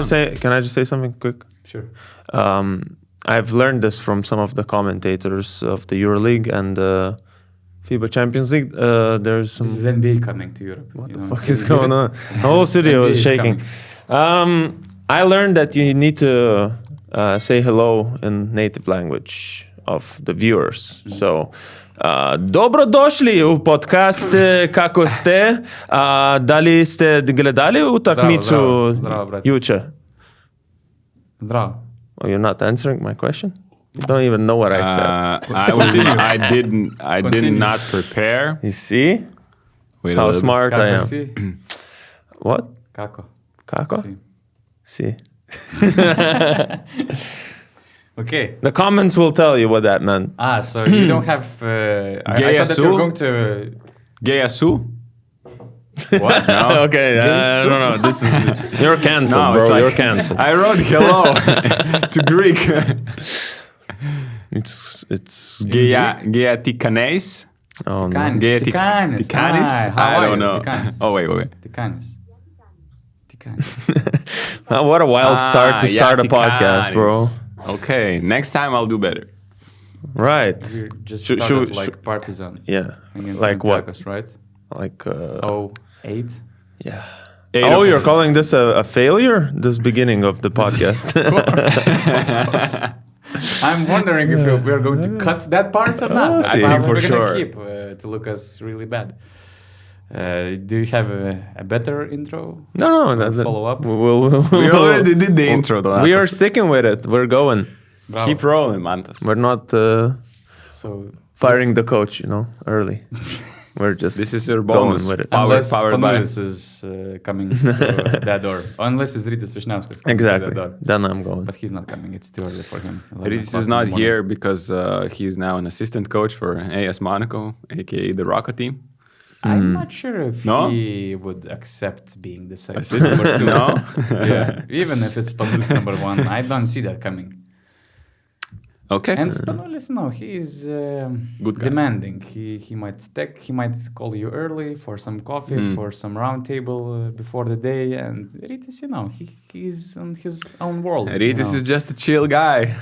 just say something quick? Sure. I've learned this from some of the commentators of the EuroLeague and the FIBA Champions League. There's some. This is NBA coming to Europe. What the fuck is going on? The whole studio is shaking. I learned that you need to say hello in native language of the viewers. So, dobrodošli u podcast Kako ste. Da li ste gledali utakmicu juče? Zdravo. Oh, you're not answering my question? You don't even know what I said. I did not prepare. You see? Wait how smart I am. Si? What? Kako? See. Okay. The comments will tell you what that meant. So you don't have... I thought that you were going to... Geyasu? What? No. Okay, I don't know. This is you're cancelled, No, bro. it's like- You're cancelled. I wrote hello to Greek. It's Geatikanes? oh no. Tikanis. Tikanis? I don't know. Tikanis. Oh, wait. Tikanis. What a wild start to start a podcast, bro. Okay, next time I'll do better. Right. You just Should- started should- like Partizan. Yeah. Against Like what? Olympiacos, right? Like 8. yeah. Eight Oh, of- you're calling this a failure? This beginning of the podcast. I'm wondering if we're going to cut that part or not. We'll see. I think for we're sure. gonna keep to look us really bad. Do you have a better intro? No. Follow up? We already did the intro. Donatas. We are sticking with it. We're going. Bravo. Keep rolling, Mantas. We're not So firing the coach, early. We're just This is your going bonus. with it. unless Powered by... Spanoulis is coming to that door. Unless it's Rytis Vyšniauskas coming to Exactly. that door. Then I'm going. But he's not coming. It's too early for him. 11 Ritis o'clock is in not the morning. here because he is now an assistant coach for AS Monaco, aka the Rocco team. I'm not sure if No? he would accept being the second Assistant number 2. No? Yeah, even if it's Spanoulis number 1, I don't see that coming. Okay. And Spanoulis, no, he is Good guy. demanding. He might call you early for some coffee, for some round table before the day. And Rytis, he's in his own world. Ritis is just a chill guy.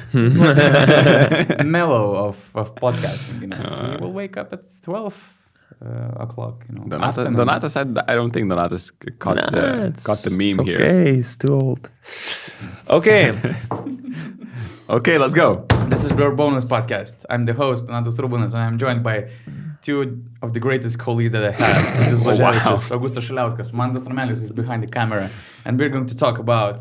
mellow of podcasting. He will wake up at 12 o'clock. Afternoon. Donatas, I don't think Donatas caught the meme here. Okay, he's too old. Okay. Okay, let's go. This is URBONUS podcast. I'm the host, Donatas Rubunas, and I'm joined by two of the greatest colleagues that I have. Gytis Blaževičius, Augustas Šiliauskas, Mantas Ramelis is behind the camera. And we're going to talk about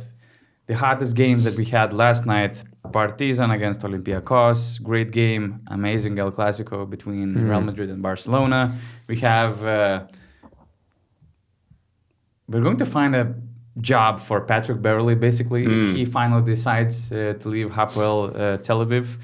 the hottest games that we had last night. Partizan against Olympiacos, great game, amazing El Clasico between Real Madrid and Barcelona. We have... we're going to find a job for Patrick Beverley, basically, if he finally decides to leave Hapoel Tel Aviv.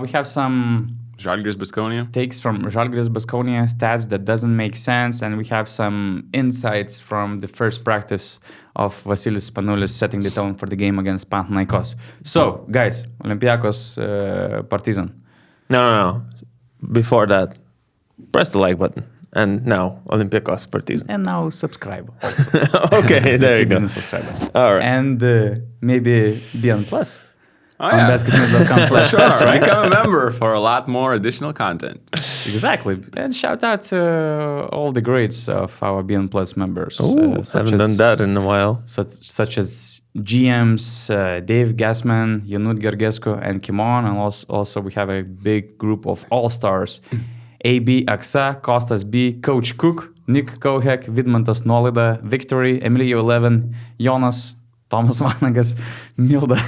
We have some Zalgiris Baskonia. takes from Zalgiris Baskonia, stats that doesn't make sense, and we have some insights from the first practice of Vassilis Spanoulis setting the tone for the game against Panathinaikos. So, guys, Olympiacos, Partizan. No. Before that, press the like button. And now, Olympiacos Partizan. And now subscribe also. Okay, there you go. Didn't subscribe us. All right. And maybe be on Plus. Oh, On yeah. BasketNews.com. For sure. Become a member for a lot more additional content. Exactly. And shout out to all the greats of our BN Plus members. Ooh, haven't done that in a while. Such as GMs, Dave Gassman, Yonut Gergescu, and Kimon. And also we have a big group of all-stars. AB Aksa, Kostas B, Coach Cook, Nick Kohek, Vidmantas Nolida, Victory, Emilio 11, Jonas, Thomas Vanagas, Milda.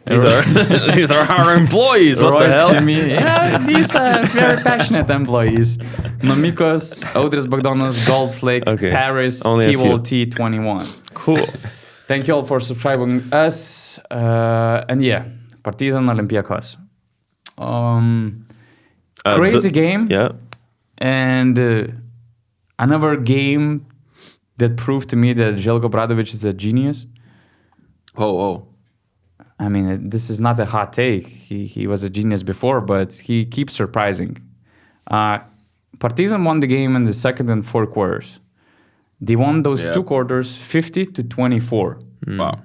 These are our employees. What the hell? Yeah, these are very passionate employees. Nomikos, Audris Bogdanas, Goldflake, Okay. Paris, Only a T-Wall few. T21. Cool. Thank you all for subscribing us. And yeah, Partizan Olympiacos. Crazy game. Yeah. And another game that proved to me that Zeljko Bradovic is a genius. Oh. I mean, this is not a hot take. He was a genius before, but he keeps surprising. Partizan won the game in the second and fourth quarters. They won those 2 quarters 50-24. Wow.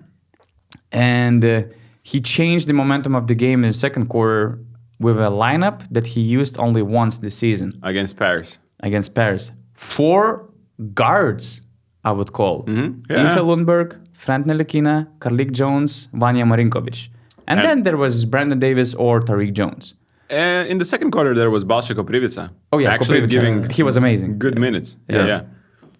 And he changed the momentum of the game in the second quarter with a lineup that he used only once this season. Against Paris. 4 guards, I would call. Yeah. Ife Lundberg, Frank Ntilikina, Karlik Jones, Vanja Marinkovic. And then there was Brandon Davis or Tariq Jones. In the second quarter, there was Balša Koprivica. Oh yeah, actually giving he was amazing. good minutes. Yeah.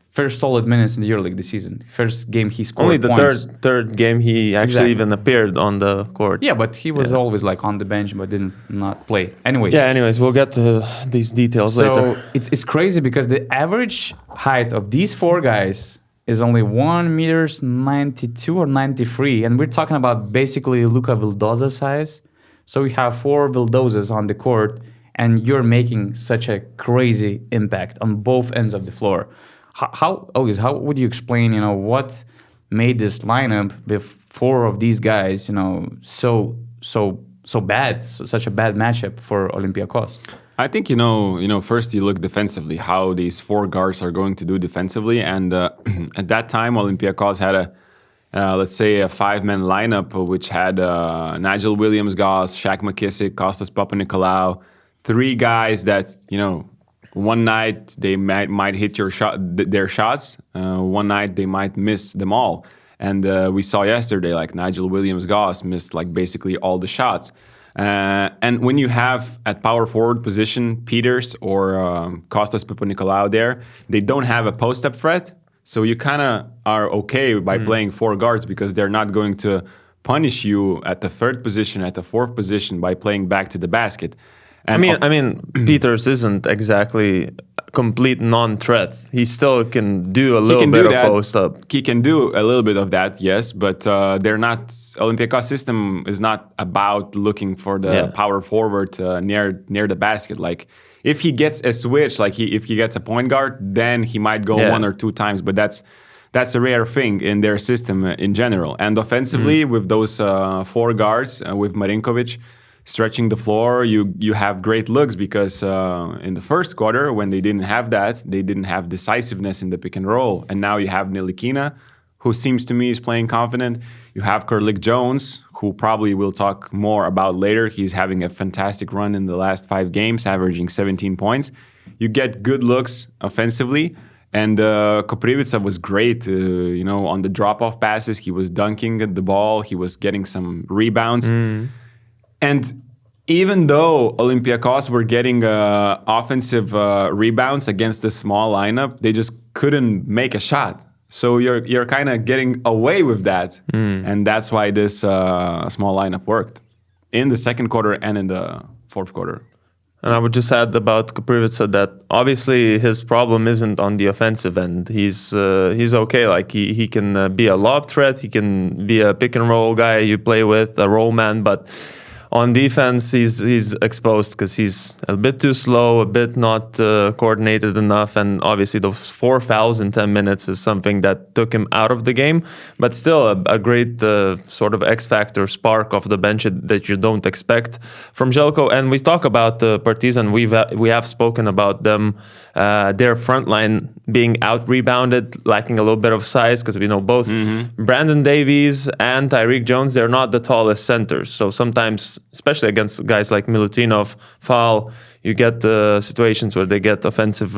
First solid minutes in the EuroLeague this season. First game he scored Only the points. third game he actually even appeared on the court. Yeah, but he was always like on the bench but didn't not play. Anyways, we'll get to these details later. So it's crazy because the average height of these 4 guys is only 1 meters 92 or 93, and we're talking about basically Luka Vildoza size. So we have 4 Vildozas on the court, and you're making such a crazy impact on both ends of the floor. How would you explain, what made this lineup with 4 of these guys, so bad, such a bad matchup for Olympiacos? I think, first you look defensively, how these 4 guards are going to do defensively. And at that time, Olympiacos had let's say a 5-man lineup, which had Nigel Williams-Goss, Shaq McKissick, Kostas Papanikolaou, 3 guys that, one night they might hit their shots. One night they might miss them all. And we saw yesterday, like Nigel Williams-Goss missed like basically all the shots. And when you have at power forward position Peters or Kostas Papanikolaou there, they don't have a post-up threat. So you kind of are okay by playing 4 guards because they're not going to punish you at the 3rd position, at the 4th position by playing back to the basket. And I mean, Peters isn't exactly a complete non-threat. He still can do a little bit of post-up. He can do a little bit of that, yes, but they're not. Olympiacos system is not about looking for the power forward near the basket. Like if he gets a switch, if he gets a point guard, then he might go 1 or 2 times, but that's a rare thing in their system in general. And offensively, with those 4 guards, with Marinkovic stretching the floor, you have great looks because in the first quarter, when they didn't have that, they didn't have decisiveness in the pick and roll. And now you have Ntilikina, who seems to me is playing confident. You have Karlik Jones, who probably we'll talk more about later. He's having a fantastic run in the last 5 games, averaging 17 points. You get good looks offensively. And Koprivica was great, on the drop-off passes. He was dunking at the ball. He was getting some rebounds. And even though Olympiacos were getting offensive rebounds against the small lineup, they just couldn't make a shot. So you're kind of getting away with that. And that's why this small lineup worked in the second quarter and in the fourth quarter. And I would just add about Koprivica that obviously his problem isn't on the offensive end. He's okay. Like he can be a lob threat. He can be a pick and roll guy you play with, a roll man. But on defense, he's exposed because he's a bit too slow, a bit not coordinated enough. And obviously those 4 fouls in 10 minutes is something that took him out of the game. But still a great sort of X-factor spark off the bench that you don't expect from Zeljko. And we talk about Partizan. We have spoken about them, their front line being out-rebounded, lacking a little bit of size, because we know both Brandon Davies and Tariq Jones, they're not the tallest centers. So sometimes, especially against guys like Milutinov, foul, you get situations where they get offensive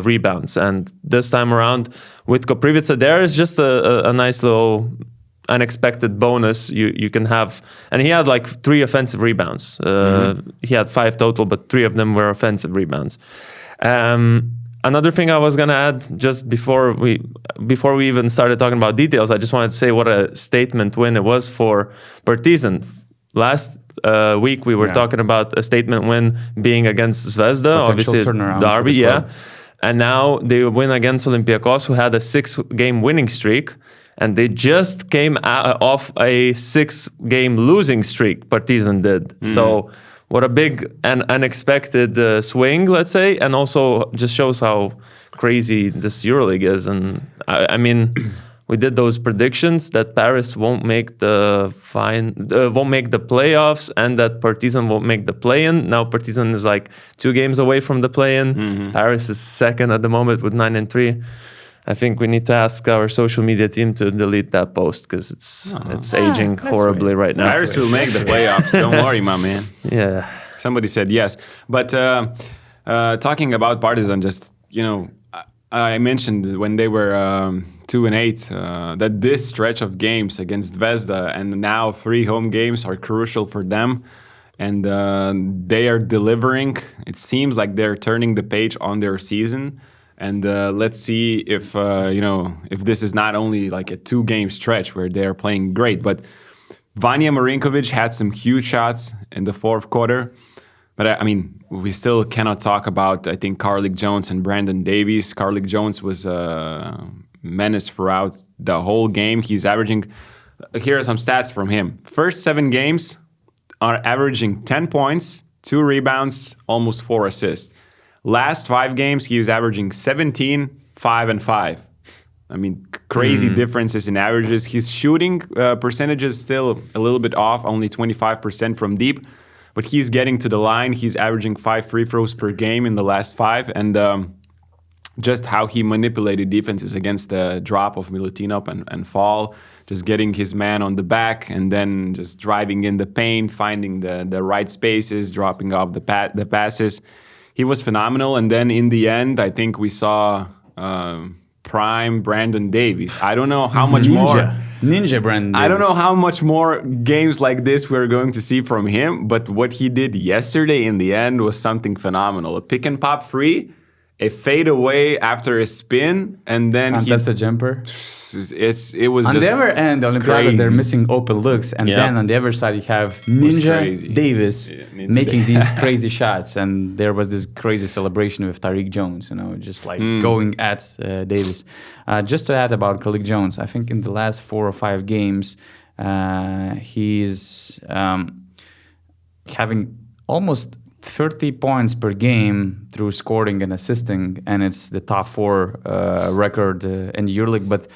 rebounds. And this time around, with Koprivica there, is just a nice little unexpected bonus you can have. And he had like 3 offensive rebounds. He had 5 total, but 3 of them were offensive rebounds. Another thing I was going to add, just before we even started talking about details, I just wanted to say what a statement win it was for Partizan. Last week we were talking about a statement win being against Zvezda, obviously derby, and now they win against Olympiacos, who had a 6-game winning streak, and they just came off a 6-game losing streak. Partizan did. So what a big and unexpected swing, let's say, and also just shows how crazy this EuroLeague is. And I mean, we did those predictions that Paris won't make the playoffs, and that Partizan won't make the play-in. Now Partizan is like 2 games away from the play-in. Paris is second at the moment with 9-3. I think we need to ask our social media team to delete that post because it's aging horribly right now. Paris will make the playoffs. Don't worry, my man. Yeah. Somebody said yes. But talking about Partizan, just, I mentioned when they were 2-8 that this stretch of games against Zvezda and now 3 home games are crucial for them. And they are delivering. It seems like they're turning the page on their season. And let's see if this is not only like a 2-game stretch where they're playing great, but Vanja Marinkovic had some huge shots in the fourth quarter. But I mean, we still cannot talk about, I think, Carlik Jones and Brandon Davies. Carlik Jones was a menace throughout the whole game. He's averaging, here are some stats from him. First 7 games are averaging 10 points, 2 rebounds, almost 4 assists. Last 5 games, he is averaging 17, 5, and 5. I mean, crazy differences in averages. His shooting percentages still a little bit off, only 25% from deep. But he's getting to the line. He's averaging 5 free throws per game in the last 5. And just how he manipulated defenses against the drop of Milutinov and fall. Just getting his man on the back and then just driving in the paint, finding the right spaces, dropping off the passes. He was phenomenal. And then in the end, I think we saw prime Brandon Davies. I don't know how much more. Ninja Brandon Davies. I don't know how much more games like this we're going to see from him. But what he did yesterday in the end was something phenomenal. A pick and pop 3. A fade away after a spin, and then contested jumper. It was on just the other end, the Olympiacos, they're missing open looks, and then on the other side you have Ninja Davis making these crazy shots, and there was this crazy celebration with Tariq Jones, just like going at Davis. Just to add about Carlik Jones, I think in the last 4 or 5 games, he's having almost 30 points per game through scoring and assisting, and it's the top 4 record in the EuroLeague. But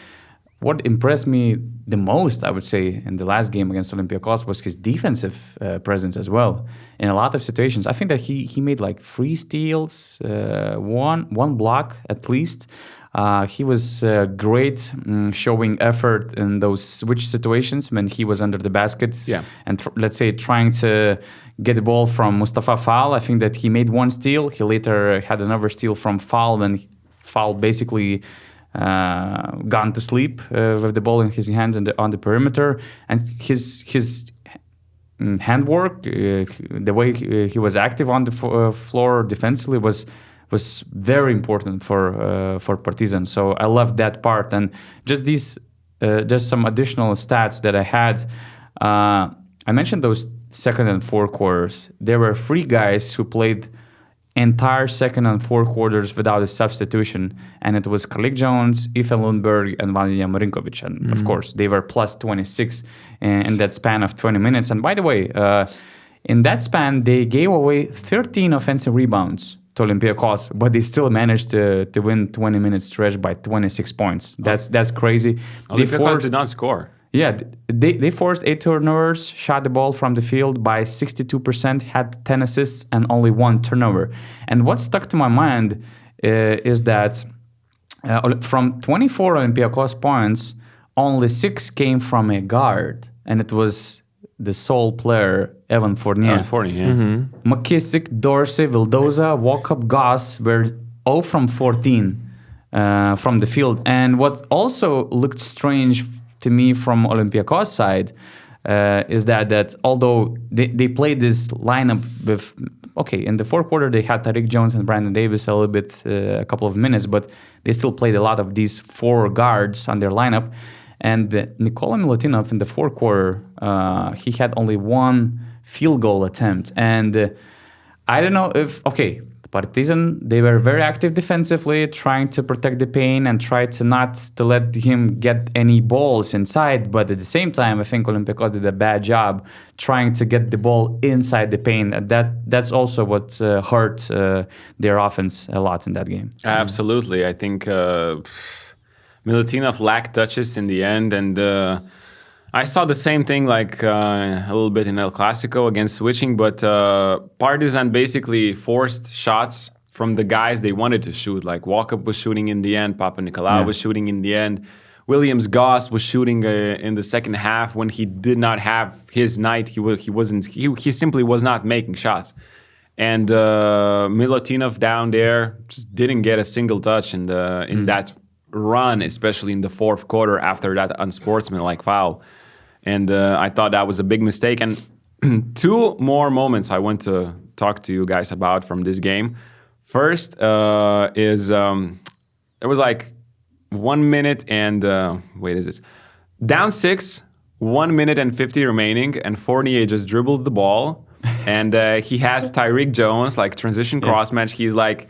what impressed me the most, I would say, in the last game against Olympiacos was his defensive presence as well. In a lot of situations, I think that he made like 3 steals, one block at least. He was great showing effort in those switch situations when he was under the basket and let's say trying to get the ball from Mustafa Fall. I think that he made 1 steal. He later had another steal from Fall when Fall basically gone to sleep with the ball in his hands on the perimeter. And his handwork, the way he was active on the floor defensively was very important for Partizan. So I love that part. And just these, there's some additional stats that I had. I mentioned those second and fourth quarters. There were 3 guys who played entire second and fourth quarters without a substitution. And it was Carlik Jones, Ethan Lundberg, and Vanja Marinkovic. And of course, they were plus 26 in that span of 20 minutes. And by the way, in that span, they gave away 13 offensive rebounds to Olympiacos, but they still managed to win 20-minute stretch by 26 points. That's crazy. Olympiacos did not score. Yeah, they forced 8 turnovers, shot the ball from the field by 62%, had 10 assists, and only 1 turnover. And what stuck to my mind is that from 24 Olympiacos points, only 6 came from a guard, and it was the sole player, Evan Fournier. McKissick, Dorsey, Vildoza, Walkup, Goss were 0 from 14 from the field. And what also looked strange to me from Olympiacos side is that although they played this lineup with, in the fourth quarter they had Tariq Jones and Brandon Davis a little bit, a couple of minutes, but they still played a lot of these 4 guards on their lineup. And Nikola Milutinov in the fourth quarter, he had only 1 field goal attempt. And I don't know if, Partizan, they were very active defensively, trying to protect the paint and try to not to let him get any balls inside. But at the same time, I think Olympiacos did a bad job trying to get the ball inside the paint. And that's also what hurt their offense a lot in that game. Absolutely. I think Milutinov lacked touches in the end, and I saw the same thing like a little bit in El Clasico against switching, but Partizan basically forced shots from the guys they wanted to shoot. Like Walkup was shooting in the end, Papanikolaou was shooting in the end. Williams Goss was shooting in the second half when he did not have his night. He simply was not making shots. And Milutinov down there just didn't get a single touch in that run, especially in the fourth quarter after that unsportsmanlike foul. And I thought that was a big mistake. And two more moments I want to talk to you guys about from this game. First is there was like 1 minute and down 6, 1 minute and 50 remaining, and Fournier just dribbles the ball, and he has Tyreek Jones like transition cross match. He's like,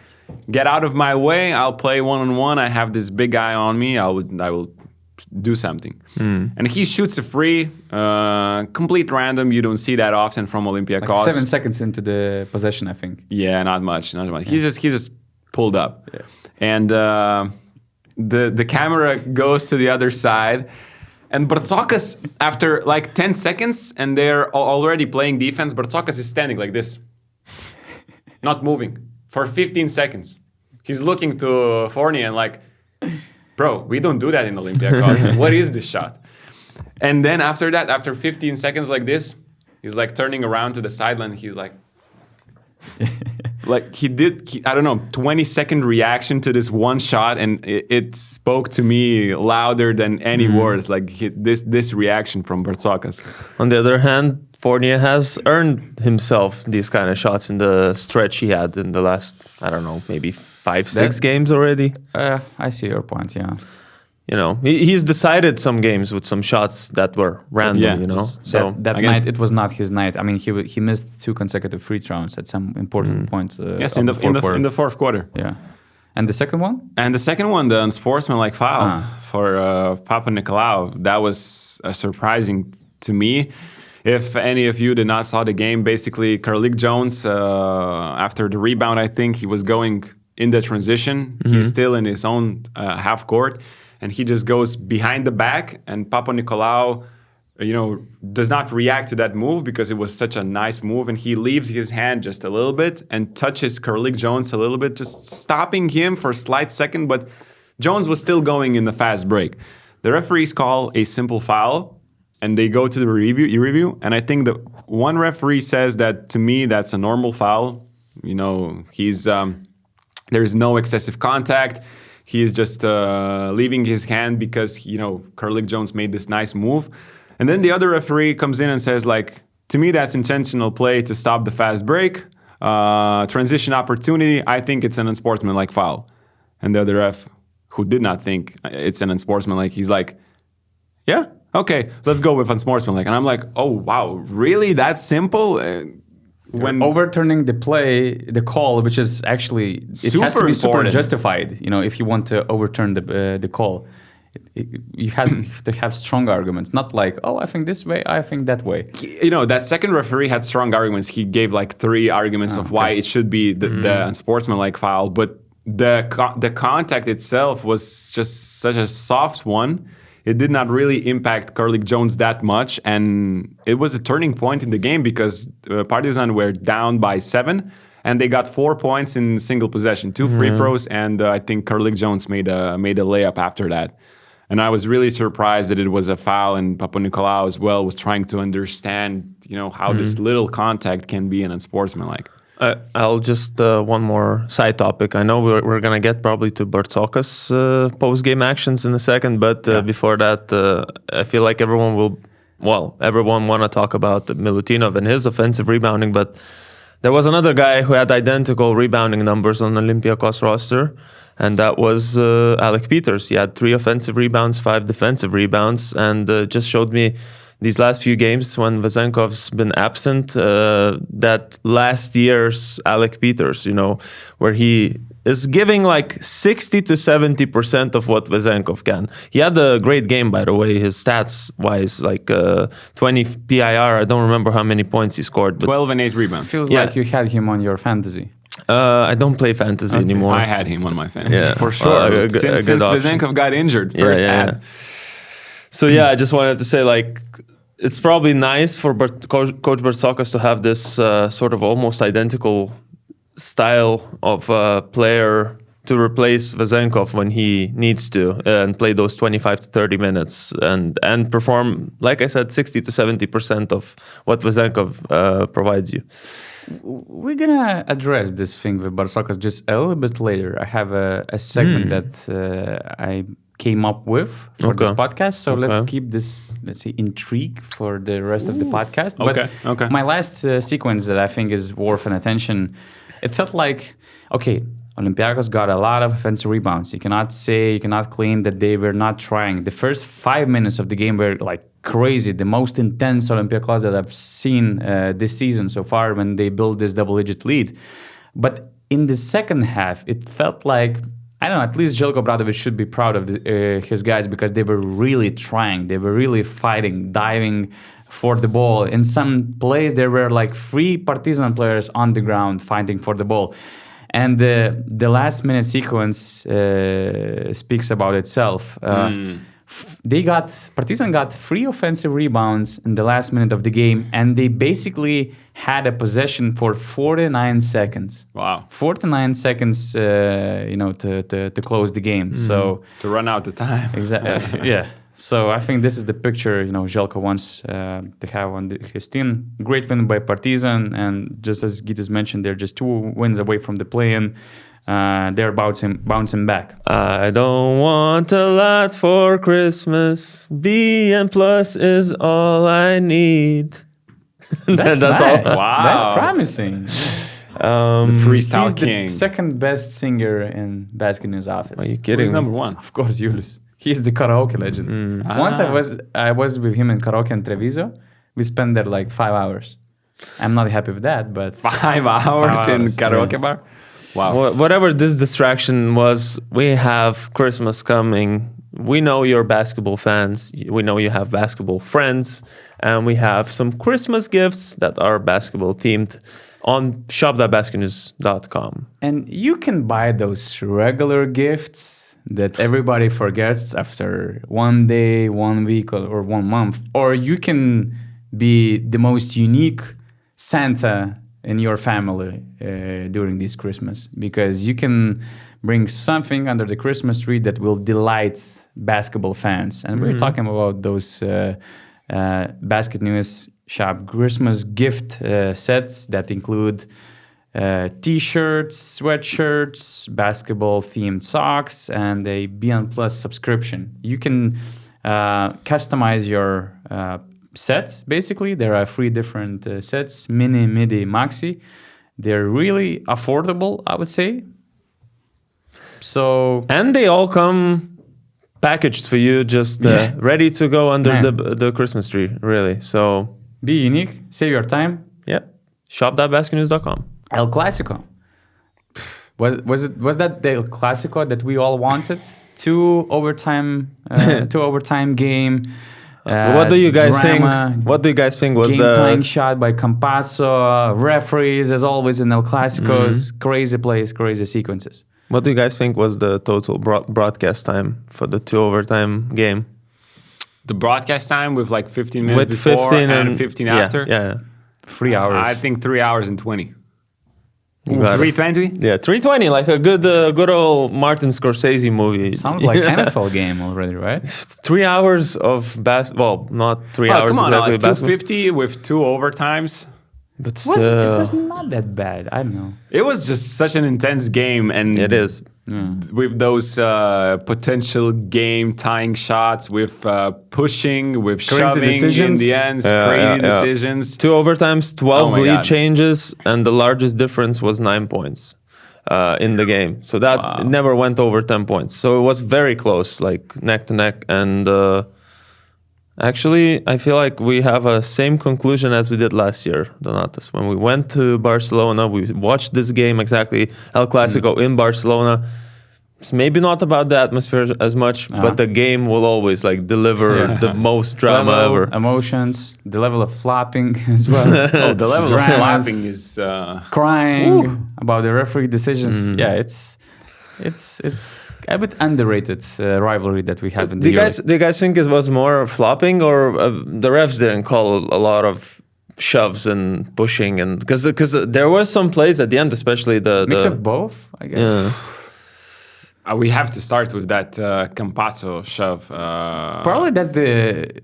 get out of my way! I'll play 1-on-1. I have this big guy on me. I will do something. And he shoots a free, complete random. You don't see that often from Olympiacos. Like 7 seconds into the possession, I think. Yeah, not much. Yeah. He just pulled up, and the camera goes to the other side, and Bartzokas, after like 10 seconds, and they're already playing defense, Bartzokas is standing like this, not moving for 15 seconds. He's looking to Fournier and like, bro, we don't do that in Olympiacos. What is this shot? And then after that, after 15 seconds like this, he's like turning around to the sideline. He's like, like he 20-second reaction to this one shot, and it spoke to me louder than any words. Like this reaction from Bartzokas. On the other hand, Fournier has earned himself these kind of shots in the stretch he had in the last, I don't know, maybe 5-6 games already. I see your point. Yeah. You know, he's decided some games with some shots that were random, you know. So that night, it was not his night. I mean, he missed 2 consecutive free throws at some important points. Yes, in the fourth quarter. Yeah. And the second one? And the second one, the unsportsmanlike foul for Papanikolaou. That was surprising to me. If any of you did not saw the game, basically, Carlik Jones, after the rebound, I think he was going in the transition. He's still in his own half court. And he just goes behind the back, and Papanikolaou, does not react to that move because it was such a nice move, and he leaves his hand just a little bit and touches Carlik Jones a little bit, just stopping him for a slight second, but Jones was still going in the fast break. The referees call a simple foul, and they go to the review, and I think the one referee says that, to me, that's a normal foul. There's no excessive contact. He is just leaving his hand because, Carlik Jones made this nice move. And then the other referee comes in and says, like, to me, that's intentional play to stop the fast break. Transition opportunity, I think it's an unsportsmanlike foul. And the other ref, who did not think it's an unsportsmanlike, he's like, yeah, okay, let's go with unsportsmanlike. And I'm like, oh, wow, really? That simple? When overturning the call, which is actually it has to be super justified. If you want to overturn the call, you have to have strong arguments, not like, oh, I think this way, I think that way. That second referee had strong arguments. He gave like 3 arguments of why it should be the unsportsmanlike foul, but the contact itself was just such a soft one. It did not really impact Carlik Jones that much, and it was a turning point in the game because Partizan were down by 7, and they got 4 points in single possession, 2 free throws, and I think Carlik Jones made a layup after that. And I was really surprised that it was a foul, and Papanikolaou as well was trying to understand, how this little contact can be an unsportsmanlike. I'll just one more side topic. I know we're gonna get probably to Bartzokas post-game actions in a second, but before that, I feel like everyone want to talk about Milutinov and his offensive rebounding, but there was another guy who had identical rebounding numbers on the Olympiacos roster, and that was Alec Peters. He had 3 offensive rebounds, 5 defensive rebounds, and just showed me these last few games when Vezenkov's been absent, that last year's Alec Peters, where he is giving like 60 to 70% of what Vezenkov can. He had a great game, by the way, his stats-wise, like 20 PIR. I don't remember how many points he scored. 12 and 8 rebounds. Feels like you had him on your fantasy. I don't play fantasy anymore. I had him on my fantasy, for sure. Since Vezenkov got injured, first ad. So I just wanted to say, like, it's probably nice for Coach Bartzokas to have this sort of almost identical style of player to replace Vezenkov when he needs to and play those 25 to 30 minutes and perform, like I said, 60 to 70% of what Vezenkov provides you. We're gonna address this thing with Bartzokas just a little bit later. I have a segment that I came up with for this podcast. So let's keep this, let's say, intrigue for the rest of the podcast. But my last sequence that I think is worth an attention, it felt like, Olympiacos got a lot of offensive rebounds. You cannot claim that they were not trying. The first 5 minutes of the game were like crazy, the most intense Olympiacos that I've seen this season so far when they built this double-digit lead. But in the second half, it felt like, I don't know, at least Zeljko Bradovic should be proud of his guys because they were really trying. They were really fighting, diving for the ball. In some plays, there were like 3 Partizan players on the ground fighting for the ball. And the last minute sequence speaks about itself. Partizan got 3 offensive rebounds in the last minute of the game, and they basically had a possession for 49 seconds. Wow. 49 seconds, to close the game. So to run out the time. Exactly. Yeah. So I think this is the picture, Zeljko wants to have on his team. Great win by Partizan, and just as Gytis mentioned, they're just 2 wins away from the play-in. They're bouncing back. I don't want a lot for Christmas. B and plus is all I need. That's nice. all. Wow. That's promising. The freestyle He's king. the second best singer in BasketNews office. Are you kidding? Who's number 1? Of course, Julius. He's the karaoke legend. Once I was with him in karaoke in Treviso. We spent there like 5 hours. I'm not happy with that, but 5 hours in karaoke bar? Wow. Whatever this distraction was, we have Christmas coming. We know you're basketball fans. We know you have basketball friends. And we have some Christmas gifts that are basketball themed on shop.basketnews.com. And you can buy those regular gifts that everybody forgets after 1 day, 1 week, or 1 month. Or you can be the most unique Santa in your family during this Christmas, because you can bring something under the Christmas tree that will delight basketball fans. And we're talking about those Basket News shop Christmas gift sets that include t-shirts, sweatshirts, basketball-themed socks, and a Beyond Plus subscription. You can customize your sets, basically. There are 3 different sets, mini, midi, maxi. They're really affordable, I would say. So, and they all come packaged for you, just ready to go under the Christmas tree, really. So be unique, save your time. Yeah, shop.basketnews.com. El Clasico. Was that the El Clasico that we all wanted? 2 overtime game. What do you guys think? What do you guys think was the playing shot by Campazzo? Referees, as always in El Clasicos, crazy plays, crazy sequences. What do you guys think was the total broadcast time for the 2 overtime game? The broadcast time with like 15 minutes before 15 and 15 after? Yeah. 3 hours. I think 3 hours and 20. 3:20? Yeah, 3:20, like a good old Martin Scorsese movie. It sounds like NFL game already, right? 3 hours of basketball. Well, not 3 hours come on, exactly. like 250 with 2 overtimes. But it was not that bad. I don't know. It was just such an intense game, and it is with those potential game-tying shots, with pushing, with crazy shoving decisions. in the ends, crazy decisions. 2 overtimes, 12 lead God. changes, and the largest difference was 9 points in the game. So that never went over 10 points. So it was very close, like neck to neck, and. Actually, I feel like we have a same conclusion as we did last year, Donatas. When we went to Barcelona, we watched this game exactly, El Clasico in Barcelona. It's maybe not about the atmosphere as much, but the game will always like deliver the most drama ever. Emotions, the level of flopping as well. The level of flopping is crying about the referee decisions. Yeah, it's a bit underrated rivalry that we have in the EuroLeague. Do you guys think it was more flopping, or the refs didn't call a lot of shoves and pushing, and because there were some plays at the end, especially the mix of both, I guess. Yeah. We have to start with that Campazzo shove. Probably that's the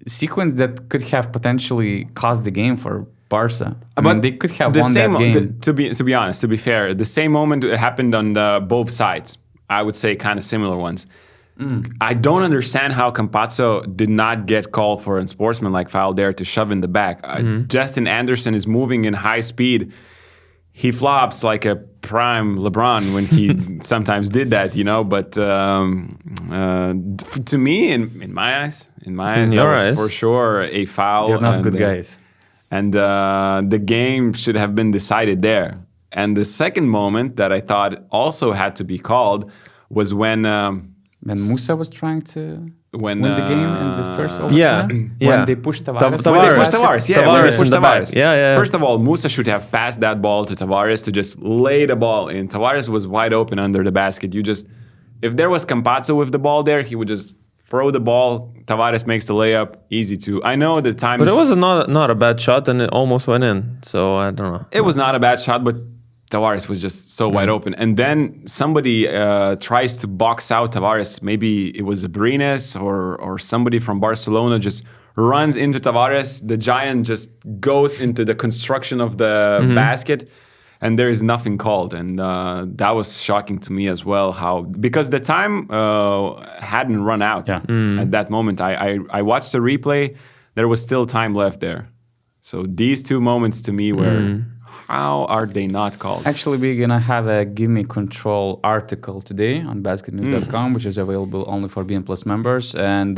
sequence that could have potentially caused the game for Barca. But they could have won that game. To be honest, to be fair, the same moment happened on both sides. I would say kind of similar ones. I don't understand how Campazzo did not get called for a sportsmanlike foul there to shove in the back. Justin Anderson is moving in high speed. He flops like a prime LeBron when he sometimes did that, you know. But to me, in my eyes, that was for sure a foul. They're not good guys. And the game should have been decided there. And the second moment that I thought also had to be called was when Musa was trying to win the game in the first overtime. When they pushed Tavares. Yeah. First of all, Musa should have passed that ball to Tavares to just lay the ball in. Tavares was wide open under the basket. If there was Campazzo with the ball there, he would just throw the ball. Tavares makes the layup. Easy to. I know the time. But it was not a bad shot, and it almost went in. So I don't know. It was not a bad shot, but Tavares was just so wide open. And then somebody tries to box out Tavares. Maybe it was Abrines or somebody from Barcelona just runs into Tavares. The giant just goes into the construction of the basket, and there is nothing called. And that was shocking to me as well, because the time hadn't run out at that moment. I watched the replay. There was still time left there. So these two moments to me were... How are they not called? Actually, we're going to have a Give Me Control article today on BasketNews.com, which is available only for BN Plus members. And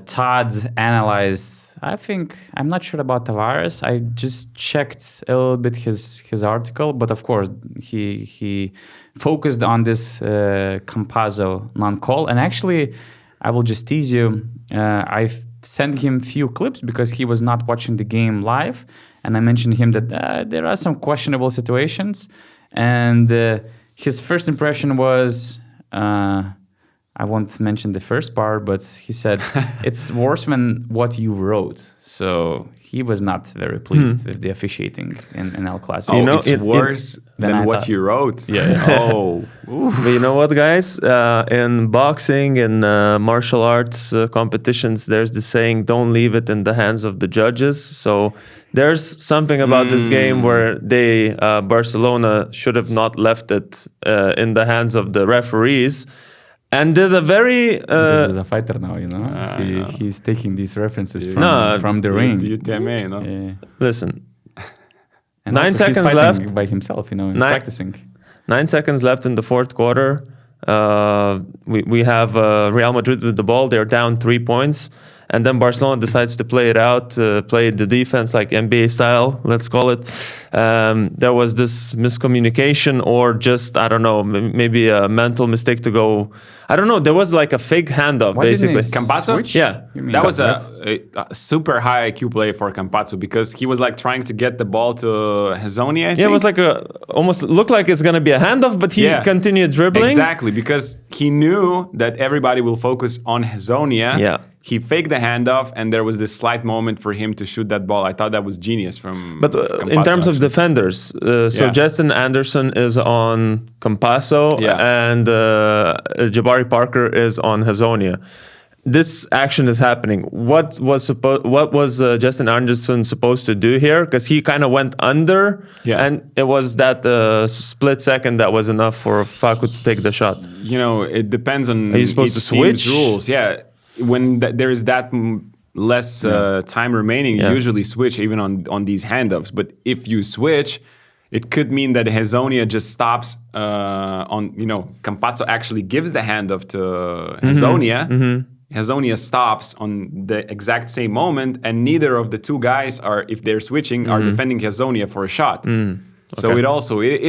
Todd analyzed, I'm not sure about Tavares. I just checked a little bit his article. But of course, he focused on this Campazzo non-call. And actually, I will just tease you. I've sent him few clips because he was not watching the game live. And I mentioned him that there are some questionable situations. And his first impression was, I won't mention the first part, but he said, it's worse than what you wrote. So he was not very pleased with the officiating in El Clasico. It's worse than what you wrote? Yeah. But you know what, guys? In boxing and martial arts competitions, there's the saying, don't leave it in the hands of the judges. So there's something about this game where Barcelona should have not left it in the hands of the referees. And did a very... This is a fighter now, you know? He's taking these references from the ring. You tell me, no? Yeah. Listen. And 9 seconds left. By himself, you know, practicing. 9 seconds left in the fourth quarter. We have Real Madrid with the ball. They're down 3 points. And then Barcelona decides to play it out, play the defense like NBA style, let's call it. There was this miscommunication or just, I don't know, maybe a mental mistake to go. I don't know. There was like a fake handoff, basically. Campazzo? Yeah. That was a super high IQ play for Campazzo because he was like trying to get the ball to Hezonja, I think. Yeah, it was like almost looked like it's going to be a handoff, but he continued dribbling. Exactly, because he knew that everybody will focus on Hezonja. Yeah. He faked the handoff, and there was this slight moment for him to shoot that ball. I thought that was genius from But in terms of defenders, so Justin Anderson is on Campazzo, and Jabari Parker is on Hezonja. This action is happening. What was Justin Anderson supposed to do here? Because he kind of went under, and it was that split second that was enough for Facu to take the shot. You know, it depends on Are you supposed to switch rules. Yeah. When there is that less time remaining, you usually switch even on these handoffs. But if you switch, it could mean that Hezonja just stops Campazzo actually gives the handoff to Hezonja. Hezonja stops on the exact same moment, and neither of the two guys if they're switching, are defending Hezonja for a shot. So it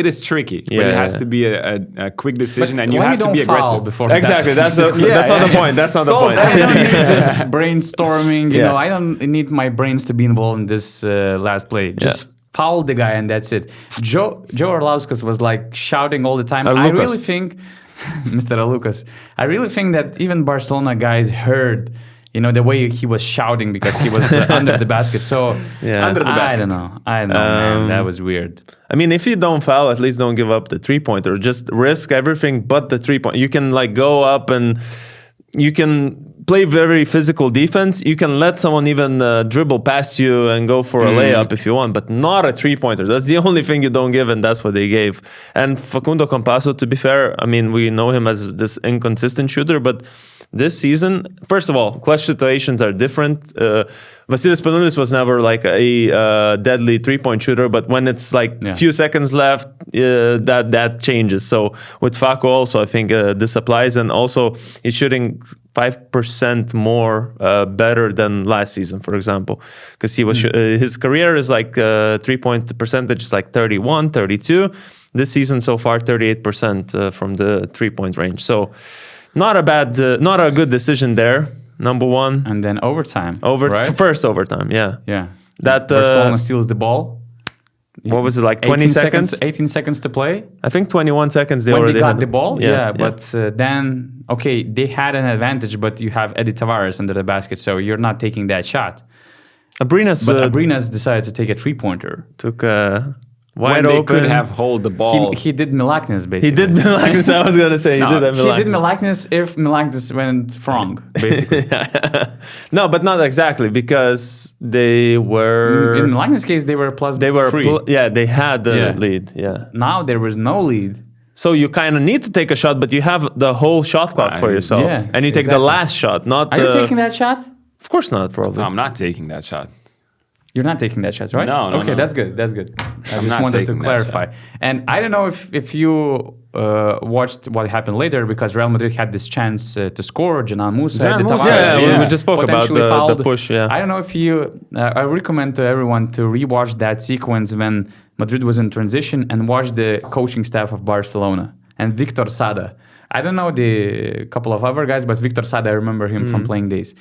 is tricky, but it has to be a quick decision, and you have to be aggressive. Exactly, that's not the point. That's not the point. I don't need this brainstorming. You know, I don't need my brains to be involved in this last play. Just foul the guy, and that's it. Joe Orlauskas was like shouting all the time. I really think, Mr. Alukas, I really think that even Barcelona guys heard, the way he was shouting because he was under the basket. So under the basket. I don't know, man. That was weird. I mean, if you don't foul, at least don't give up the 3-pointer. Just risk everything but the 3-point. You can go up and you can play very physical defense. You can let someone even dribble past you and go for a layup if you want, but not a 3-pointer. That's the only thing you don't give, and that's what they gave. And Facundo Campazzo, to be fair, I mean, we know him as this inconsistent shooter, but this season, first of all, clutch situations are different. Vassilis Spanoulis was never like a deadly 3-point shooter, but when it's like a few seconds left, that changes. So with Facu also, I think this applies, and also he's shooting 5% more better than last season, for example, because he was his career is like 3-point percentage is like 31, 32. This season so far, 38% from the 3-point range. So not a good decision there. Number one, and then overtime. Right? First overtime, yeah. That Barcelona steals the ball. What was it, like 20 seconds? 18 seconds to play. I think 21 seconds. When they got the ball, but then they had an advantage, but you have Eddie Tavares under the basket, so you're not taking that shot. Abrinas decided to take a 3-pointer. Took wide when open. They could have hold the ball. He did Milaknis, basically. He did Milaknis. I was gonna say he did Milaknis. He did Milaknis if Milaknis went wrong, basically. No, but not exactly, because they were in Milaknis' case they were plus. They were 3. They had the lead. Yeah. Now there was no lead. So you kind of need to take a shot, but you have the whole shot clock for yourself, and you take the last shot. Not. Are you taking that shot? Of course not. Probably. No, I'm not taking that shot. You're not taking that shot, right? No. Okay, that's good. I just wanted to clarify. And I don't know if you watched what happened later, because Real Madrid had this chance to score. Janan Musa. We just spoke about the push. Yeah. I don't know if you. I recommend to everyone to rewatch that sequence when Madrid was in transition and watch the coaching staff of Barcelona and Victor Sada. I don't know the couple of other guys, but Victor Sada, I remember him from playing days.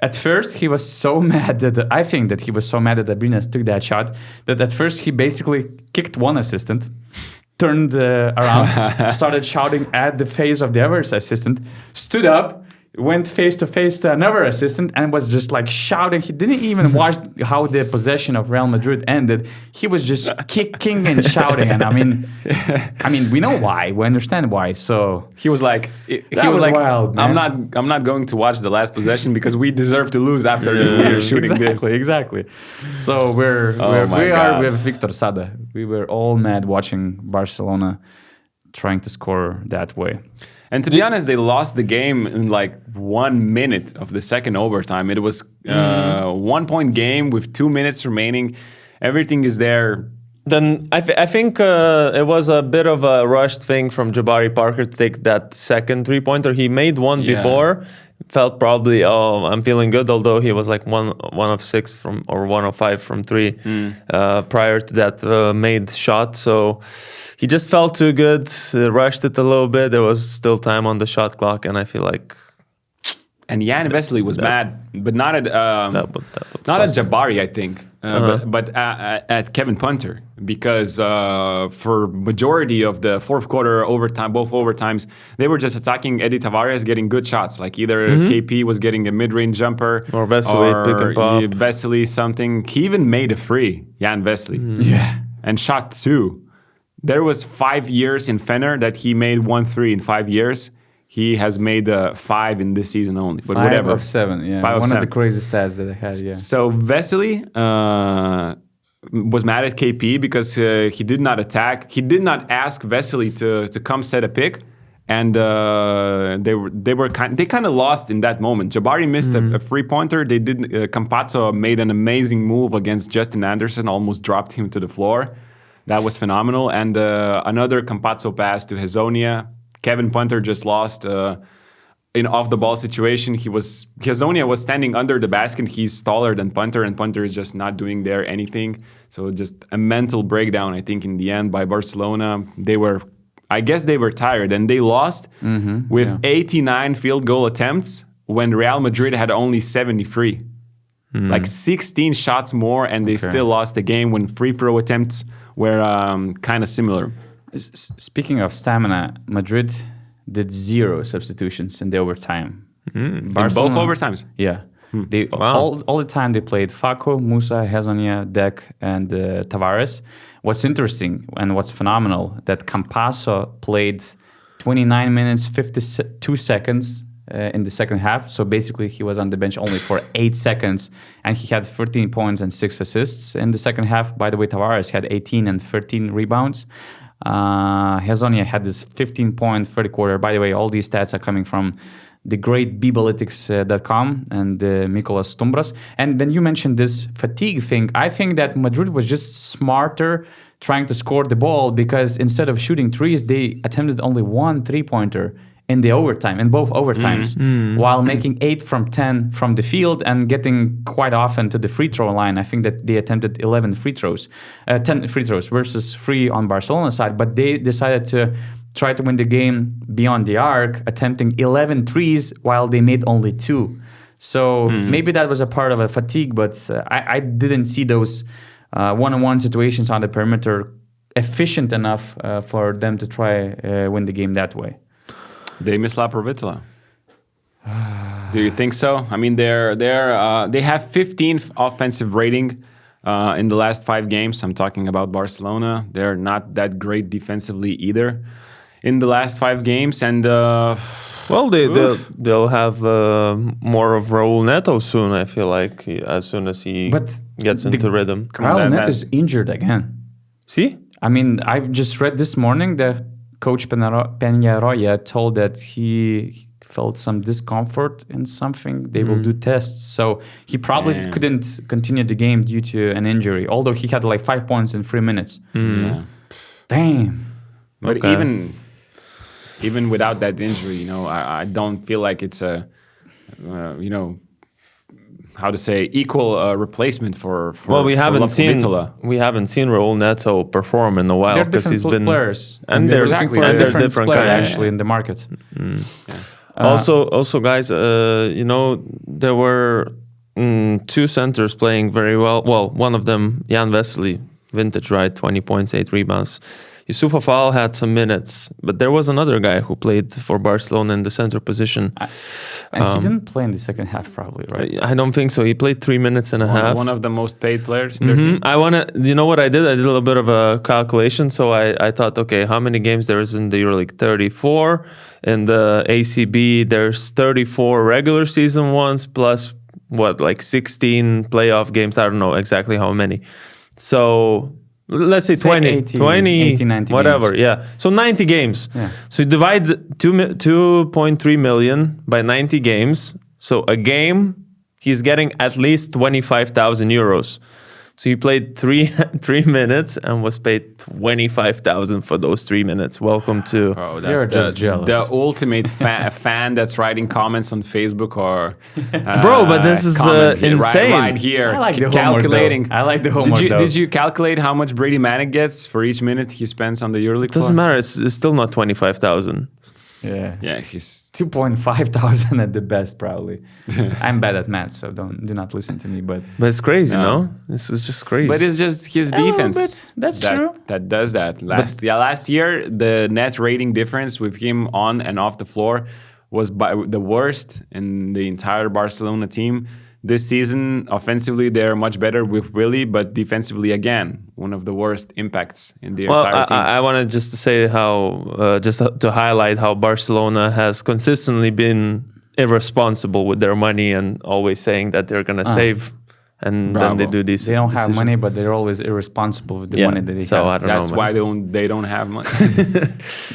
At first, he was so mad I think that he was so mad that Abrinas took that shot that at first he basically kicked one assistant, turned around, started shouting at the face of the other assistant, stood up, went face to face to another assistant, and was just like shouting. He didn't even watch how the possession of Real Madrid ended. He was just kicking and shouting. And I mean, we know why. We understand why. So he was like, wild, man. I'm not going to watch the last possession because we deserve to lose after we are shooting this. Exactly. So we are with Victor Sada. We were all mad watching Barcelona trying to score that way. And to be honest, they lost the game in like 1 minute of the second overtime. It was 1-point game with 2 minutes remaining. Everything is there. Then I think it was a bit of a rushed thing from Jabari Parker to take that second 3-pointer. He made one before. Felt probably, I'm feeling good, although he was like one of 6 from, or 1 of 5 from 3 prior to that made shot. So he just felt too good, rushed it a little bit. There was still time on the shot clock, and I feel like... And Jan Vesley was mad, but not at Jabari, I think, but at Kevin Punter, because for majority of the fourth quarter overtime, both overtimes, they were just attacking Eddie Tavares, getting good shots. Like either KP was getting a mid-range jumper, or Vesley pick and pop. Vesley something. He even made a free, Jan Vesley, and shot 2. There was 5 years in Fener that he made 1 3 in 5 years. He has made 5 in this season only, but 5 whatever. 5 of 7, yeah. 5 of 7. One of the crazy stats that I had, yeah. So Vesley was mad at KP because he did not attack. He did not ask Vesley to come set a pick, and they kind of lost in that moment. Jabari missed a 3-pointer. They did. Campazzo made an amazing move against Justin Anderson, almost dropped him to the floor. That was phenomenal. And another Campazzo pass to Hezonja. Kevin Punter just lost in off-the-ball situation. Hezonja was standing under the basket. He's taller than Punter, and Punter is just not doing there anything. So just a mental breakdown, I think, in the end by Barcelona. I guess they were tired, and they lost with 89 field goal attempts when Real Madrid had only 73. Like 16 shots more, and they still lost the game when free throw attempts were kind of similar. Speaking of stamina, Madrid did 0 substitutions in the overtime. In both overtimes? Yeah. They all the time they played Fako, Musa, Hezonja, Dek, and Tavares. What's interesting and what's phenomenal that Campasso played 29 minutes 52 seconds in the second half. So basically he was on the bench only for 8 seconds, and he had 13 points and 6 assists in the second half. By the way, Tavares had 18 and 13 rebounds. Hezonja had this 15-point third quarter. By the way, all these stats are coming from the great bbelytics.com and Mikolas Stumbras. And when you mentioned this fatigue thing, I think that Madrid was just smarter trying to score the ball, because instead of shooting threes, they attempted only 1 3-pointer in the overtime, in both overtimes, while making 8 from 10 from the field and getting quite often to the free throw line. I think that they attempted 10 free throws versus 3 on Barcelona side, but they decided to try to win the game beyond the arc, attempting 11 threes while they made only 2. So maybe that was a part of a fatigue, but I didn't see those one-on-one situations on the perimeter efficient enough for them to try win the game that way. They miss La Provitola. Do you think so? I mean, they have 15th offensive rating in the last 5 games. I'm talking about Barcelona. They're not that great defensively either in the last 5 games. And they'll have more of Raul Neto soon. I feel like as soon as he gets into rhythm. Raul Neto is injured again. See? I mean, I just read this morning that Coach Peñarroya told that he felt some discomfort in something. They will do tests. So he probably couldn't continue the game due to an injury, although he had like 5 points in 3 minutes. Yeah. Damn. But even without that injury, I don't feel like it's a, how to say, equal replacement for we haven't seen Raul Neto perform in a while because he's been players, and they're different players kind actually in the market. Also, guys, there were 2 centers playing very well. Well, one of them, Jan Vesely, vintage, right? 20 points, 8 rebounds. Yusuf Afal had some minutes, but there was another guy who played for Barcelona in the center position. And he didn't play in the second half, probably, right? I don't think so. He played 3 minutes and a half. One of the most paid players in their team. You know what I did? I did a little bit of a calculation. So I thought, okay, how many games there is in the EuroLeague? 34. In the ACB, there's 34 regular season ones plus 16 playoff games. I don't know exactly how many. So let's say 20, 90 whatever. games. Yeah. So 90 games. Yeah. So you divide 2.3 million by 90 games. So a game, he's getting at least 25,000 euros. So he played 3 minutes and was paid 25,000 for those 3 minutes. Welcome to. Oh, You're just jealous. The ultimate fan that's writing comments on Facebook or. Bro, but this is insane. Right here. I like the calculating. Homework, I like the homework. Did you calculate how much Brady Manick gets for each minute he spends on the EuroLeague? Doesn't matter. It's still not 25,000. Yeah, he's 2,500 at the best, probably. I'm bad at math, so do not listen to me. But it's crazy, no? This is just crazy. But it's just his defense. That's true. That does that. Last year, the net rating difference with him on and off the floor was by the worst in the entire Barcelona team. This season, offensively, they're much better with Willy, but defensively, again, one of the worst impacts in the entire team. I wanted just to say how, just to highlight how Barcelona has consistently been irresponsible with their money and always saying that they're going to save, and then they do these. They don't have money, but they're always irresponsible with the money that they have. I don't know, why they don't have money.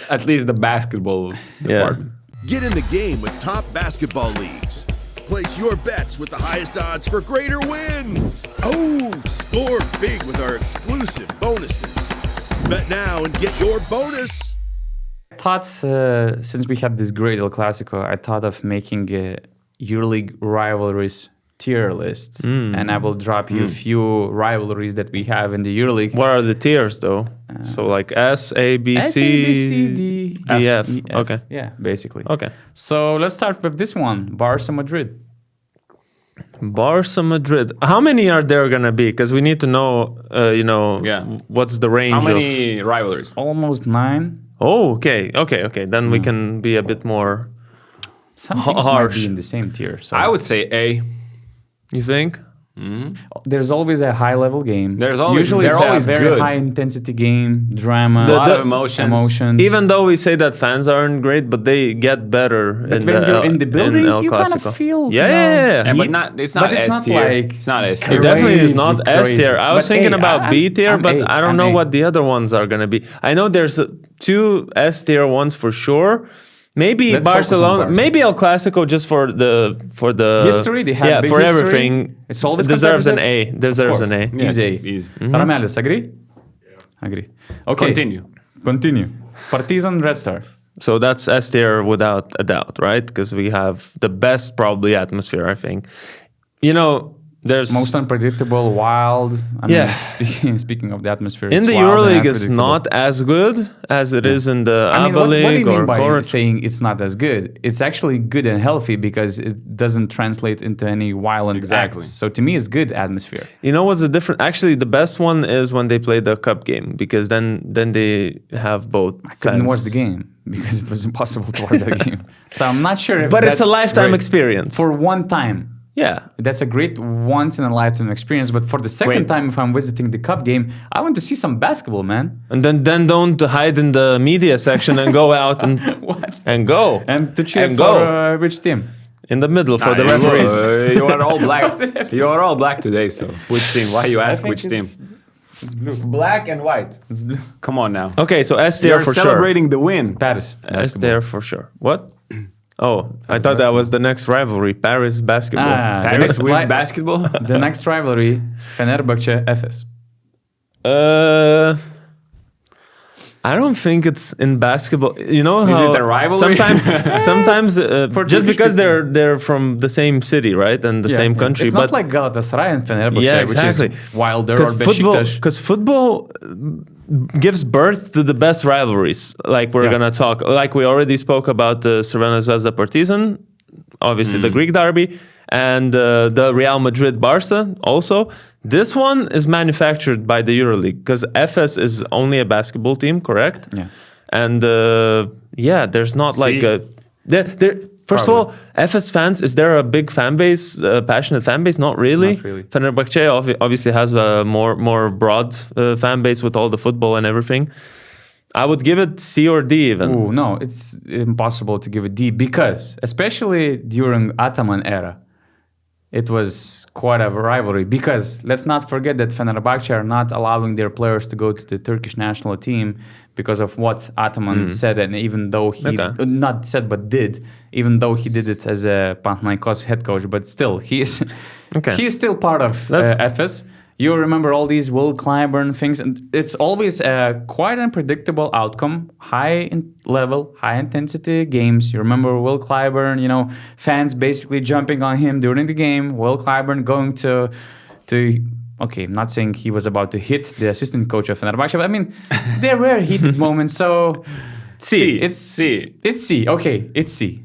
At least the basketball department. Get in the game with top basketball leagues. Place your bets with the highest odds for greater wins. Oh, score big with our exclusive bonuses. Bet now and get your bonus. I thought, since we had this great El Clasico, I thought of making a EuroLeague rivalries tier list. And I will drop you a few rivalries that we have in the EuroLeague. What are the tiers, though? So like S, A, B, C, D, F. Okay. Yeah, basically. Okay. So let's start with this one, Barca Madrid. Barca Madrid. How many are there gonna be? Because we need to know, what's the range? How many rivalries? Almost 9. Oh, okay. Then we can be a bit more Some teams might be in the same tier. So I would say A. You think? There's always a high-level game. They're always very good. high-intensity game, drama, A lot of emotions. Even though we say that fans aren't great, but they get better. But when you're in the building, El you kind Clasico. of feel. Yeah. But it's not S tier. It's not S It tier. definitely is not S crazy. tier. I was But thinking A, about B tier, I'm but A. I don't I'm know A. what the other ones are gonna be. I know there's 2 S tier ones for sure. Maybe Let's focus on Barcelona, Barca. maybe El Clasico just for the History, they have big for history. everything. It's always deserves an competitive. A. Deserves an A. Yeah, Easy. easy. Ramelis, agree? Agree. Okay. Continue. Partizan Red Star. So that's S tier without a doubt, right? Because we have the best probably atmosphere, I think. You know, there's Most unpredictable, wild. I Yeah. mean, speaking of the atmosphere, in it's the wild and EuroLeague it's unpredictable. not as good as it is in the I mean, ABA what do you League mean or by Court. saying it's not as good? It's actually good and healthy because it doesn't translate into any violent Exactly. acts. So to me, it's good atmosphere. You know what's the difference? Actually, the best one is when they play the cup game because then they have both. I couldn't fans. watch the game because it was impossible to watch that game. So I'm not sure if But it's a that's lifetime great. experience. For one time. Yeah. That's a great once-in-a-lifetime experience. But for the second time, if I'm visiting the cup game, I want to see some basketball, man. And then don't hide in the media section and go out and and go And to cheer And for go. which team? in the middle for the You- referees. You are all black. You are all black today. So which team? Why you ask which team? It's blue. Black and white. It's blue. Come on now. Okay, so S tier You're for sure. celebrating the win. Paris. S basketball. tier for sure. What? Oh, I thought that was the next rivalry, Paris basketball. The Paris next with li- basketball. The next rivalry, Fenerbahce Efes. I don't think it's in basketball. You know Is how it a rivalry? sometimes just Turkish because people. they're from the same city, right, and the same country, It's but not like Galatasaray and Fenerbahce, yeah, exactly. which is wilder or Besiktas. Because football gives birth to the best rivalries. Like we're gonna talk, like we already spoke about the Crvena Zvezda Partizan, obviously the Greek derby, and the Real Madrid Barca also. This one is manufactured by the EuroLeague because FS is only a basketball team, correct? Yeah. And there's not like a. First of all, FS fans, is there a big fan base, passionate fan base? Not really. Not really. Fenerbahce obviously has a more broad fan base with all the football and everything. I would give it C or D even. Ooh, no, it's impossible to give a D because, especially during Ataman era, it was quite a rivalry. Because let's not forget that Fenerbahce are not allowing their players to go to the Turkish national team because of what Ataman said, and even though he not said but did, even though he did it as a Panathinaikos head coach, but still he is he is still part of FS. You remember all these Will Clyburn things, and it's always a quite unpredictable outcome. High level, high intensity games. You remember Will Clyburn, fans basically jumping on him during the game. Will Clyburn going to okay, I'm not saying he was about to hit the assistant coach of Fenerbahce, but I mean, there were heated moments. So C. It's C. It's C. Okay, it's C.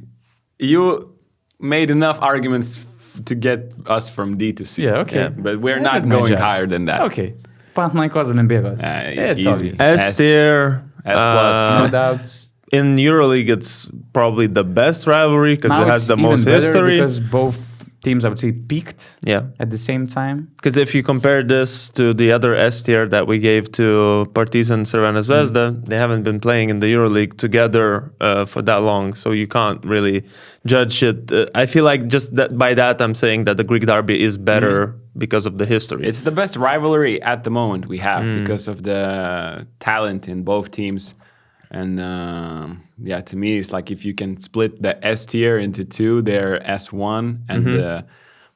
You made enough arguments to get us from D to C. Yeah, okay. But we're I not did my going job. higher than that. Okay. Panathinaikos and Olympiacos. It's easy. obvious. S tier. S plus. No doubts. In EuroLeague, it's probably the best rivalry because Now it has it's the even most better history. because both teams, I would say, peaked Yeah. at the same time. Because if you compare this to the other S tier that we gave to Partizan, Crvena Zvezda, they haven't been playing in the EuroLeague together for that long, so you can't really judge it. I feel like just that by that I'm saying that the Greek derby is better because of the history. It's the best rivalry at the moment we have because of the talent in both teams. And to me, it's like if you can split the S tier into two, they're S1, and the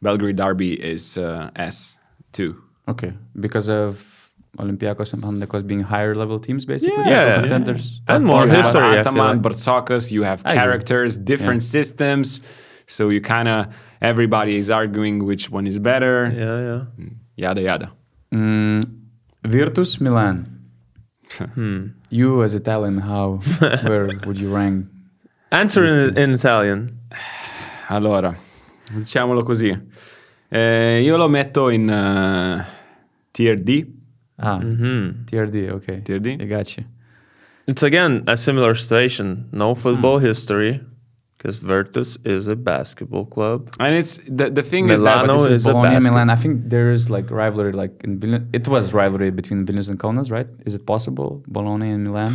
Belgrade derby is S2. Okay. Because of Olympiacos and Panathinaikos being higher level teams, basically? Yeah. Contenders. And more You have history, I feel Ataman, like. Bartzokas, you have agree. characters, different systems. So you kind of, everybody is arguing which one is better. Yeah. Yada, yada. Virtus Milan. You as Italian, where would you rank? Answer in Italian. Allora, diciamolo così. Io lo metto in tier D. Tier D, okay. Tier D? I got you. It's again a similar situation. No football history. because Virtus is a basketball club. And it's the thing Milano is that This is Bologna, basket. Milan. I think there is like rivalry, like in Vilnius. It was rivalry between Vilnius and Kaunas, right? Is it possible, Bologna and Milan?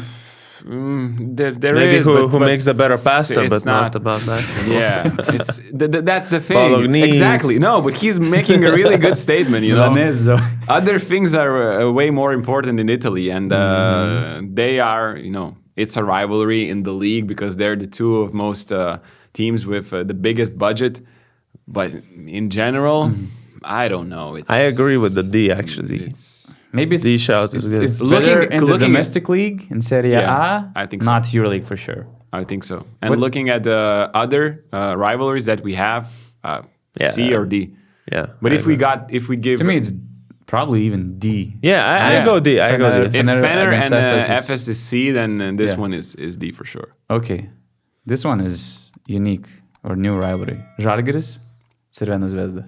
there Maybe is, who but makes the better pasta, it's but not about basketball. Yeah, it's that's the thing. Bolognese. Exactly. No, but he's making a really good statement. You know, Milanese. other things are way more important in Italy, and they are. You know, it's a rivalry in the league because they're the two of most teams with the biggest budget. But in general, I don't know. I agree with the D actually. Maybe it's, D shout is good. it's better in the domestic league in Serie Yeah, A. I think so. Not EuroLeague for sure. I think so. And looking at the other rivalries that we have, C or D. Yeah. But I if we agree. give To me, it's probably even D. I go D. I go D. if Fener against and FS FS is C, then this Yeah. one is D for sure. Okay, this one is unique or new rivalry. Zalgiris, Crvena Zvezda.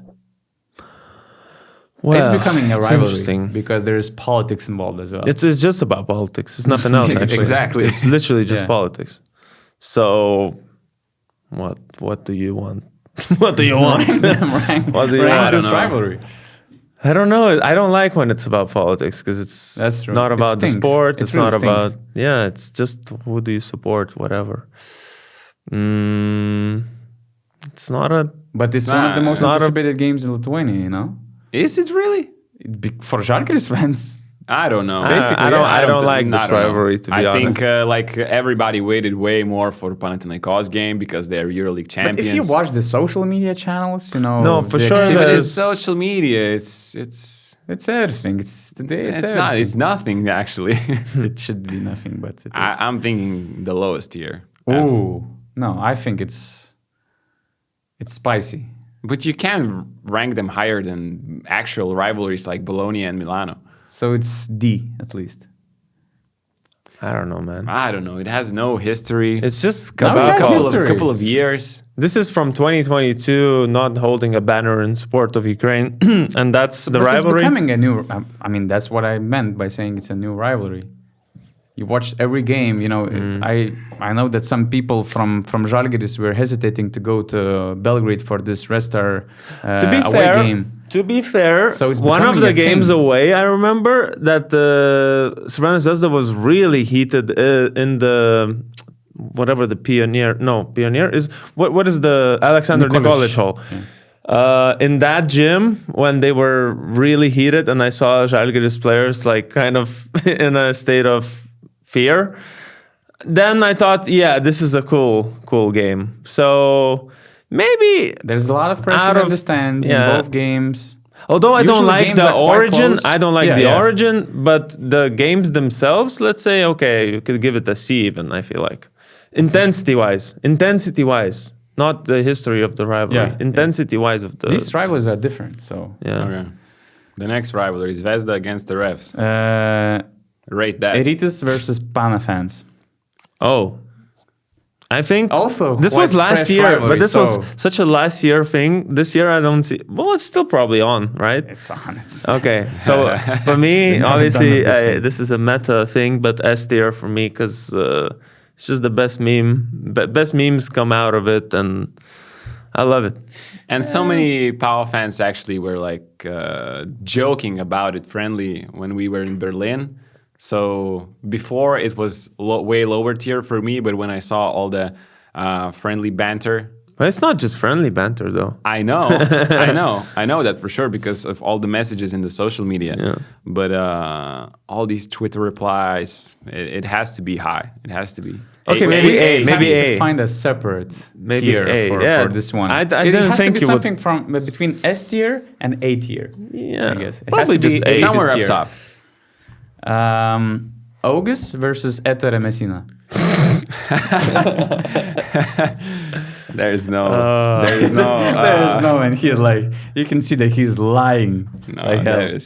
Well, It's becoming a it's rivalry interesting. because there's politics involved as well. It's just about politics. It's nothing else. Actually. Exactly. It's literally just Yeah. politics. So, what do you want? What do you want? What do you Rank want? this know. rivalry. I don't know. I don't like when it's about politics because it's That's true. not It about the stinks. sport. It It's really not about stinks. It's just who do you support? Whatever. It's not a. But it's one of the not- most it's not a- anticipated games in Lithuania, you know? Is it really? For Zalgiris fans. I don't know. Basically, I don't like this I don't know. rivalry, to be I honest. think like everybody waited way more for Panathinaikos game because they're EuroLeague But champions. if you watch the social media channels, you know... No, for the sure But activity- it's social media. It's It's everything. It's today. it's not. It's nothing actually. It should be nothing, but it is. I'm thinking the lowest tier. Ooh. No, I think it's spicy. But you can rank them higher than actual rivalries like Bologna and Milano. So it's D at least. I don't know, man. I don't know. It has no history. It's just No, it about has history. couple of years. This is from 2022, not holding a banner in support of Ukraine, and that's the But rivalry. It's becoming a new. I mean, that's what I meant by saying it's a new rivalry. You watch every game. You know, I know that some people from Zalgiris were hesitating to go to Belgrade for this Restar To be away fair, game. to be fair, So it's one of becoming the a games thing. away, I remember that the Crvena Zvezda was really heated in the whatever the Pioneer is what is the Alexander Nikolic Hall. In that gym when they were really heated, and I saw Zalgiris players like kind of in a state of fear. Then I thought, yeah, this is a cool game. So maybe. There's a lot of Out pressure of- in the stands yeah. in both games. Although I don't Usually like games the are quite origin, close. I don't like Yeah, the yeah. origin, but the games themselves, let's say, okay, you could give it a C even, I feel like. Intensity-wise, not the history of the rivalry. Yeah, Intensity-wise of the... These rivals are different. So yeah. Okay. The next rivalry is Zvezda against the Refs. Rate that. Eritis versus Pana fans. Oh. I think Also this quite was last fresh year, rivalry, but this was so- such a last year thing. This year I don't see... Well, it's still probably on, right? It's on. It's Okay, so for me, never obviously, done it this way. this is a meta thing, but S tier for me because it's just the best meme. Best memes come out of it, and I love it. And so many Pau fans actually were like joking about it friendly when we were in Berlin. So before it was way lower tier for me, but when I saw all the friendly banter, But it's not just friendly banter, though. I know, I know that for sure because of all the messages in the social media. Yeah. But all these Twitter replies, it has to be high. It has to be. Okay, maybe A, maybe have A. to find a separate Maybe tier A, for yeah. this one. I it didn't has think to be you would- something from between S tier and A tier. Yeah, I guess. It probably has to just be A. Somewhere up tier. top. August versus Ettore Messina. There's no, there's no, There's no, and he's like, you can see that he's lying. no, like hell.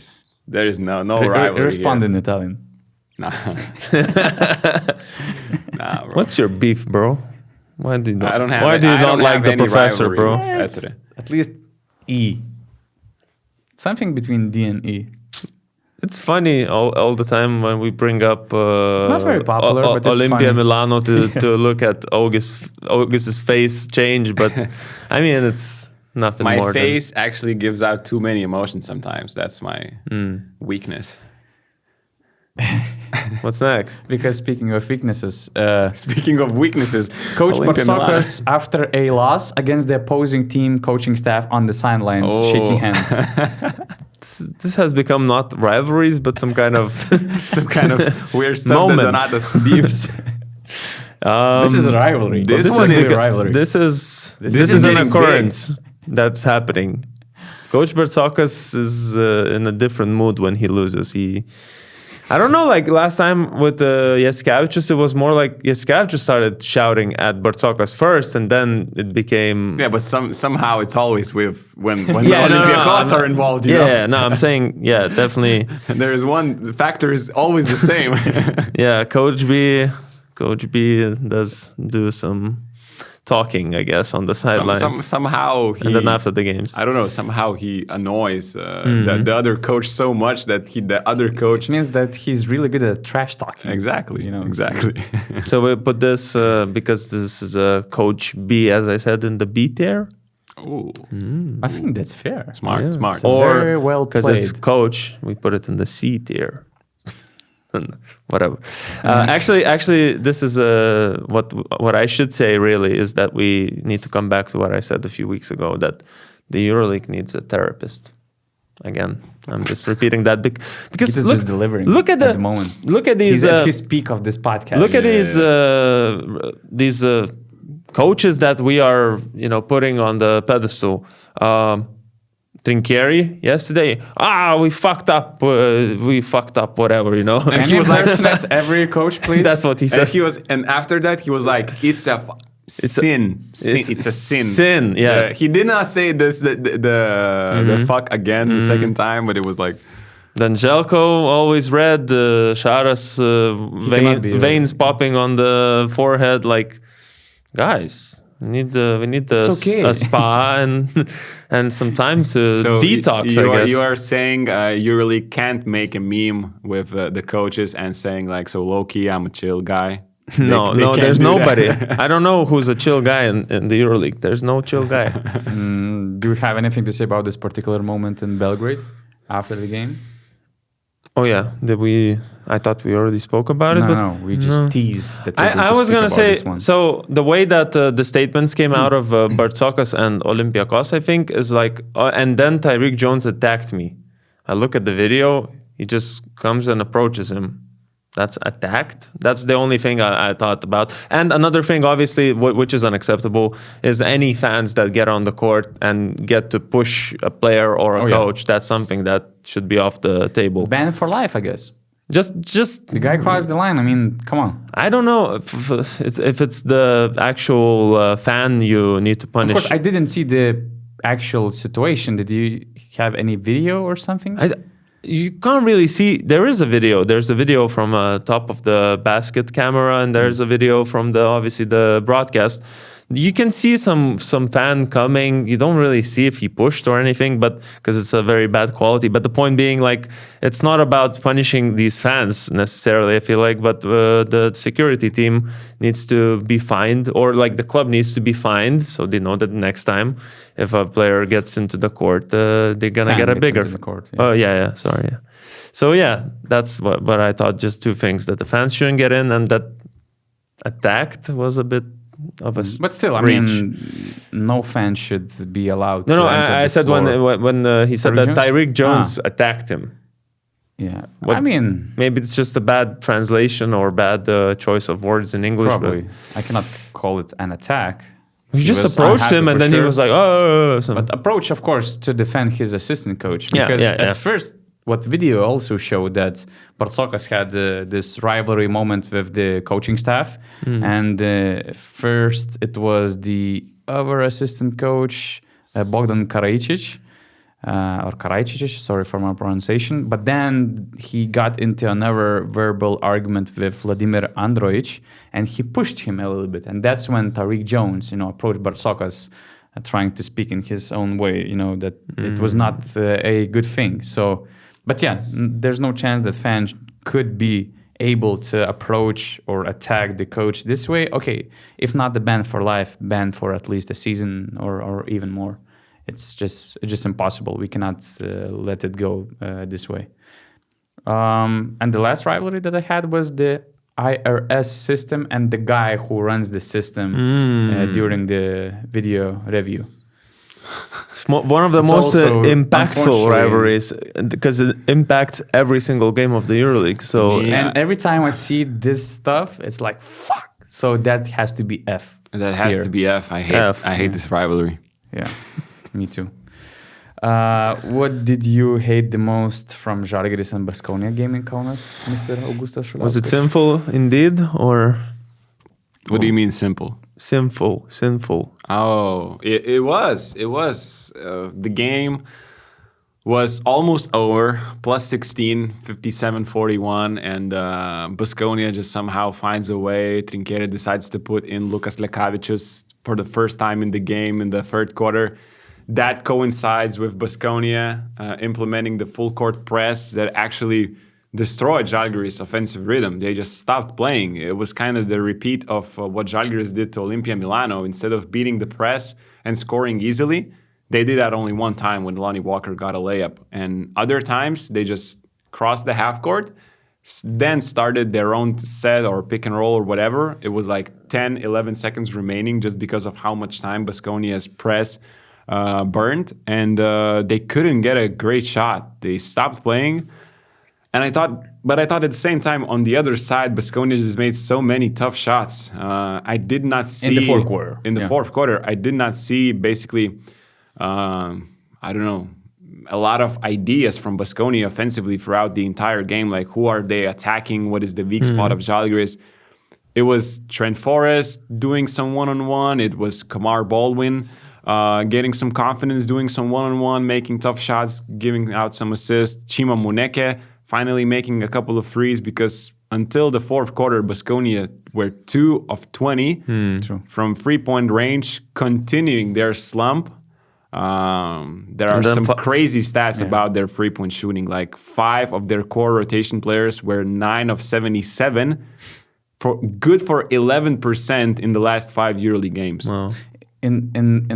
there is no rivalry. Respond here. in Italian. Nah. Nah, bro. What's your beef, bro? Why do you not? I don't have. Why do you I not don't like have the any professor, rivalry bro? with Ettore. At least E. Something between D and E. It's funny all the time when we bring up it's not very popular, but it's Olympia funny. Milano to look at August's face change, but I mean it's nothing My more face actually gives out too many emotions sometimes. That's my weakness. What's next? Because speaking of weaknesses, Speaking of weaknesses, Coach Olympia Bartzokas, after a loss against the opposing team coaching staff on the sidelines, shaking hands. This has become not rivalries, but some kind of weird stuff that moments. Donatas beefs. This is a rivalry. This is one a is- clear rivalry. This is is an getting occurrence that's happening. Coach Bartzokas is in a different mood when he loses. I don't know, like last time with Jaskevicius, it was more like Jaskevicius started shouting at Bartzokas first, and then it became... Yeah, but somehow it's always with when the Olympiacos are involved. You know? No, I'm saying, yeah, definitely. And there is the factor is always the same. Yeah, Coach B does do some talking, I guess, on the sidelines. Somehow he... And then after the games. I don't know, somehow he annoys the other coach so much that the other coach... Which means that he's really good at trash talking. Exactly, You know? exactly. So we put this, because this is Coach B, as I said, in the B tier. Ooh, I think that's fair. smart. Or Very well because it's played. Coach, we put it in the C tier. Whatever. Actually, this is what I should say. Really, is that we need to come back to what I said a few weeks ago, that the EuroLeague needs a therapist. Again, I'm just repeating that because He's just delivering. Look at the moment. Look at these. He's at his peak of this podcast. Look at these coaches that we are, putting on the pedestal. Trinchieri yesterday. We fucked up. Whatever, And And he was like, every coach, please. that's what he said. And after that he was like, it's a sin. It's a sin. Sin, yeah. He did not say this the fuck again the second time, but it was like... Then Zeljko always red. Sharas cannot be red. veins popping on the forehead. Like, guys, we need okay. a spa and some time to detox. You I guess you are saying EuroLeague can't make a meme with the coaches and saying like, so low key, I'm a chill guy. No, They can't there's do that. nobody. I don't know who's a chill guy in the EuroLeague. There's no chill guy. Do you have anything to say about this particular moment in Belgrade after the game? Oh yeah, I thought we already spoke about it. but No, we just teased that. I was gonna say, this one. so the way that the statements came out of Bartzokas and Olympiacos, I think, is like, and then Tyreek Jones attacked me. I look at the video, he just comes and approaches him. That's attacked. That's the only thing I thought about. And another thing, obviously, which is unacceptable, is any fans that get on the court and get to push a player or a coach. That's something that should be off the table. Ban for life, I guess. Just The guy crossed the line. I mean, come on. I don't know if it's the actual fan you need to punish. Of course, I didn't see the actual situation. Did you have any video or something? You can't really see. There is a video. There's a video from top of the basket camera, and there's a video from obviously the broadcast. You can see some fan coming. You don't really see if he pushed or anything, but because it's a very bad quality. But the point being, like, it's not about punishing these fans necessarily, I feel like, but the security team needs to be fined, or like the club needs to be fined, so they know that next time if a player gets into the court, they're gonna Fan get a gets bigger. into the court, yeah. Oh yeah. Sorry. Yeah. So yeah, that's what I thought. Just two things: that the fans shouldn't get in, and that attacked was a bit of a But still, I reach. mean, no fan should be allowed. No, to enter I the said floor. when he said Tyreek that Jones? Tyreek Jones attacked him. Yeah, What- I mean, Maybe it's just a bad translation or bad choice of words in English. probably. I cannot call it an attack. But he just was approached unhappy him, and for then he sure. was like, "Oh." But approach, of course, to defend his assistant coach. Yeah, Because yeah. at first, what video also showed that Bartzokas had this rivalry moment with the coaching staff. And first, it was the other assistant coach, Bogdan Karajcic. Or Karajcic, sorry for my pronunciation. But then he got into another verbal argument with Vladimir Androjic, and he pushed him a little bit. And that's when Tyreek Jones, approached Bartzokas, trying to speak in his own way, that it was not a good thing. So But yeah, there's no chance that fans could be able to approach or attack the coach this way. Okay, if not the ban for life, ban for at least a season or even more. It's just impossible. We cannot let it go this way. And the last rivalry that I had was the IRS system and the guy who runs the system during the video review. One of the most impactful rivalries because it impacts every single game of the EuroLeague. So and every time I see this stuff, it's like fuck. So that has to be F. That has to be F. I hate this rivalry. Yeah, me too. What did you hate the most from Zalgiris and Baskonia game in Kaunas, Mr. Augustas Šuliauskas? Was it sinful indeed, or what do you mean simple? Sinful. Oh, it was. The game was almost over, plus 16, 57-41, and Baskonia just somehow finds a way. Trinkieri decides to put in Lukas Lekavičius for the first time in the game in the third quarter. That coincides with Baskonia implementing the full court press that actually destroyed Zalgiris' offensive rhythm. They just stopped playing. It was kind of the repeat of what Zalgiris did to Olimpia Milano. Instead of beating the press and scoring easily, they did that only one time when Lonnie Walker got a layup. And other times, they just crossed the half court, then started their own set or pick and roll or whatever. It was like 10, 11 seconds remaining just because of how much time Baskonia's press burned. And they couldn't get a great shot. They stopped playing. And I thought at the same time, on the other side, Baskonia just made so many tough shots. I did not see... In the fourth quarter. Fourth quarter, I did not see basically, a lot of ideas from Baskonia offensively throughout the entire game. Like, who are they attacking? What is the weak spot of Zalgiris? It was Trent Forrest doing some one-on-one. It was Kamar Baldwin getting some confidence, doing some one-on-one, making tough shots, giving out some assists. Chima Muneke finally making a couple of threes, because until the fourth quarter, Baskonia were 2 of 20 from three-point range, continuing their slump. There are some crazy stats about their three-point shooting. Like 5 of their core rotation players were 9 of 77, good for 11% in the last 5 EuroLeague games. Wow. In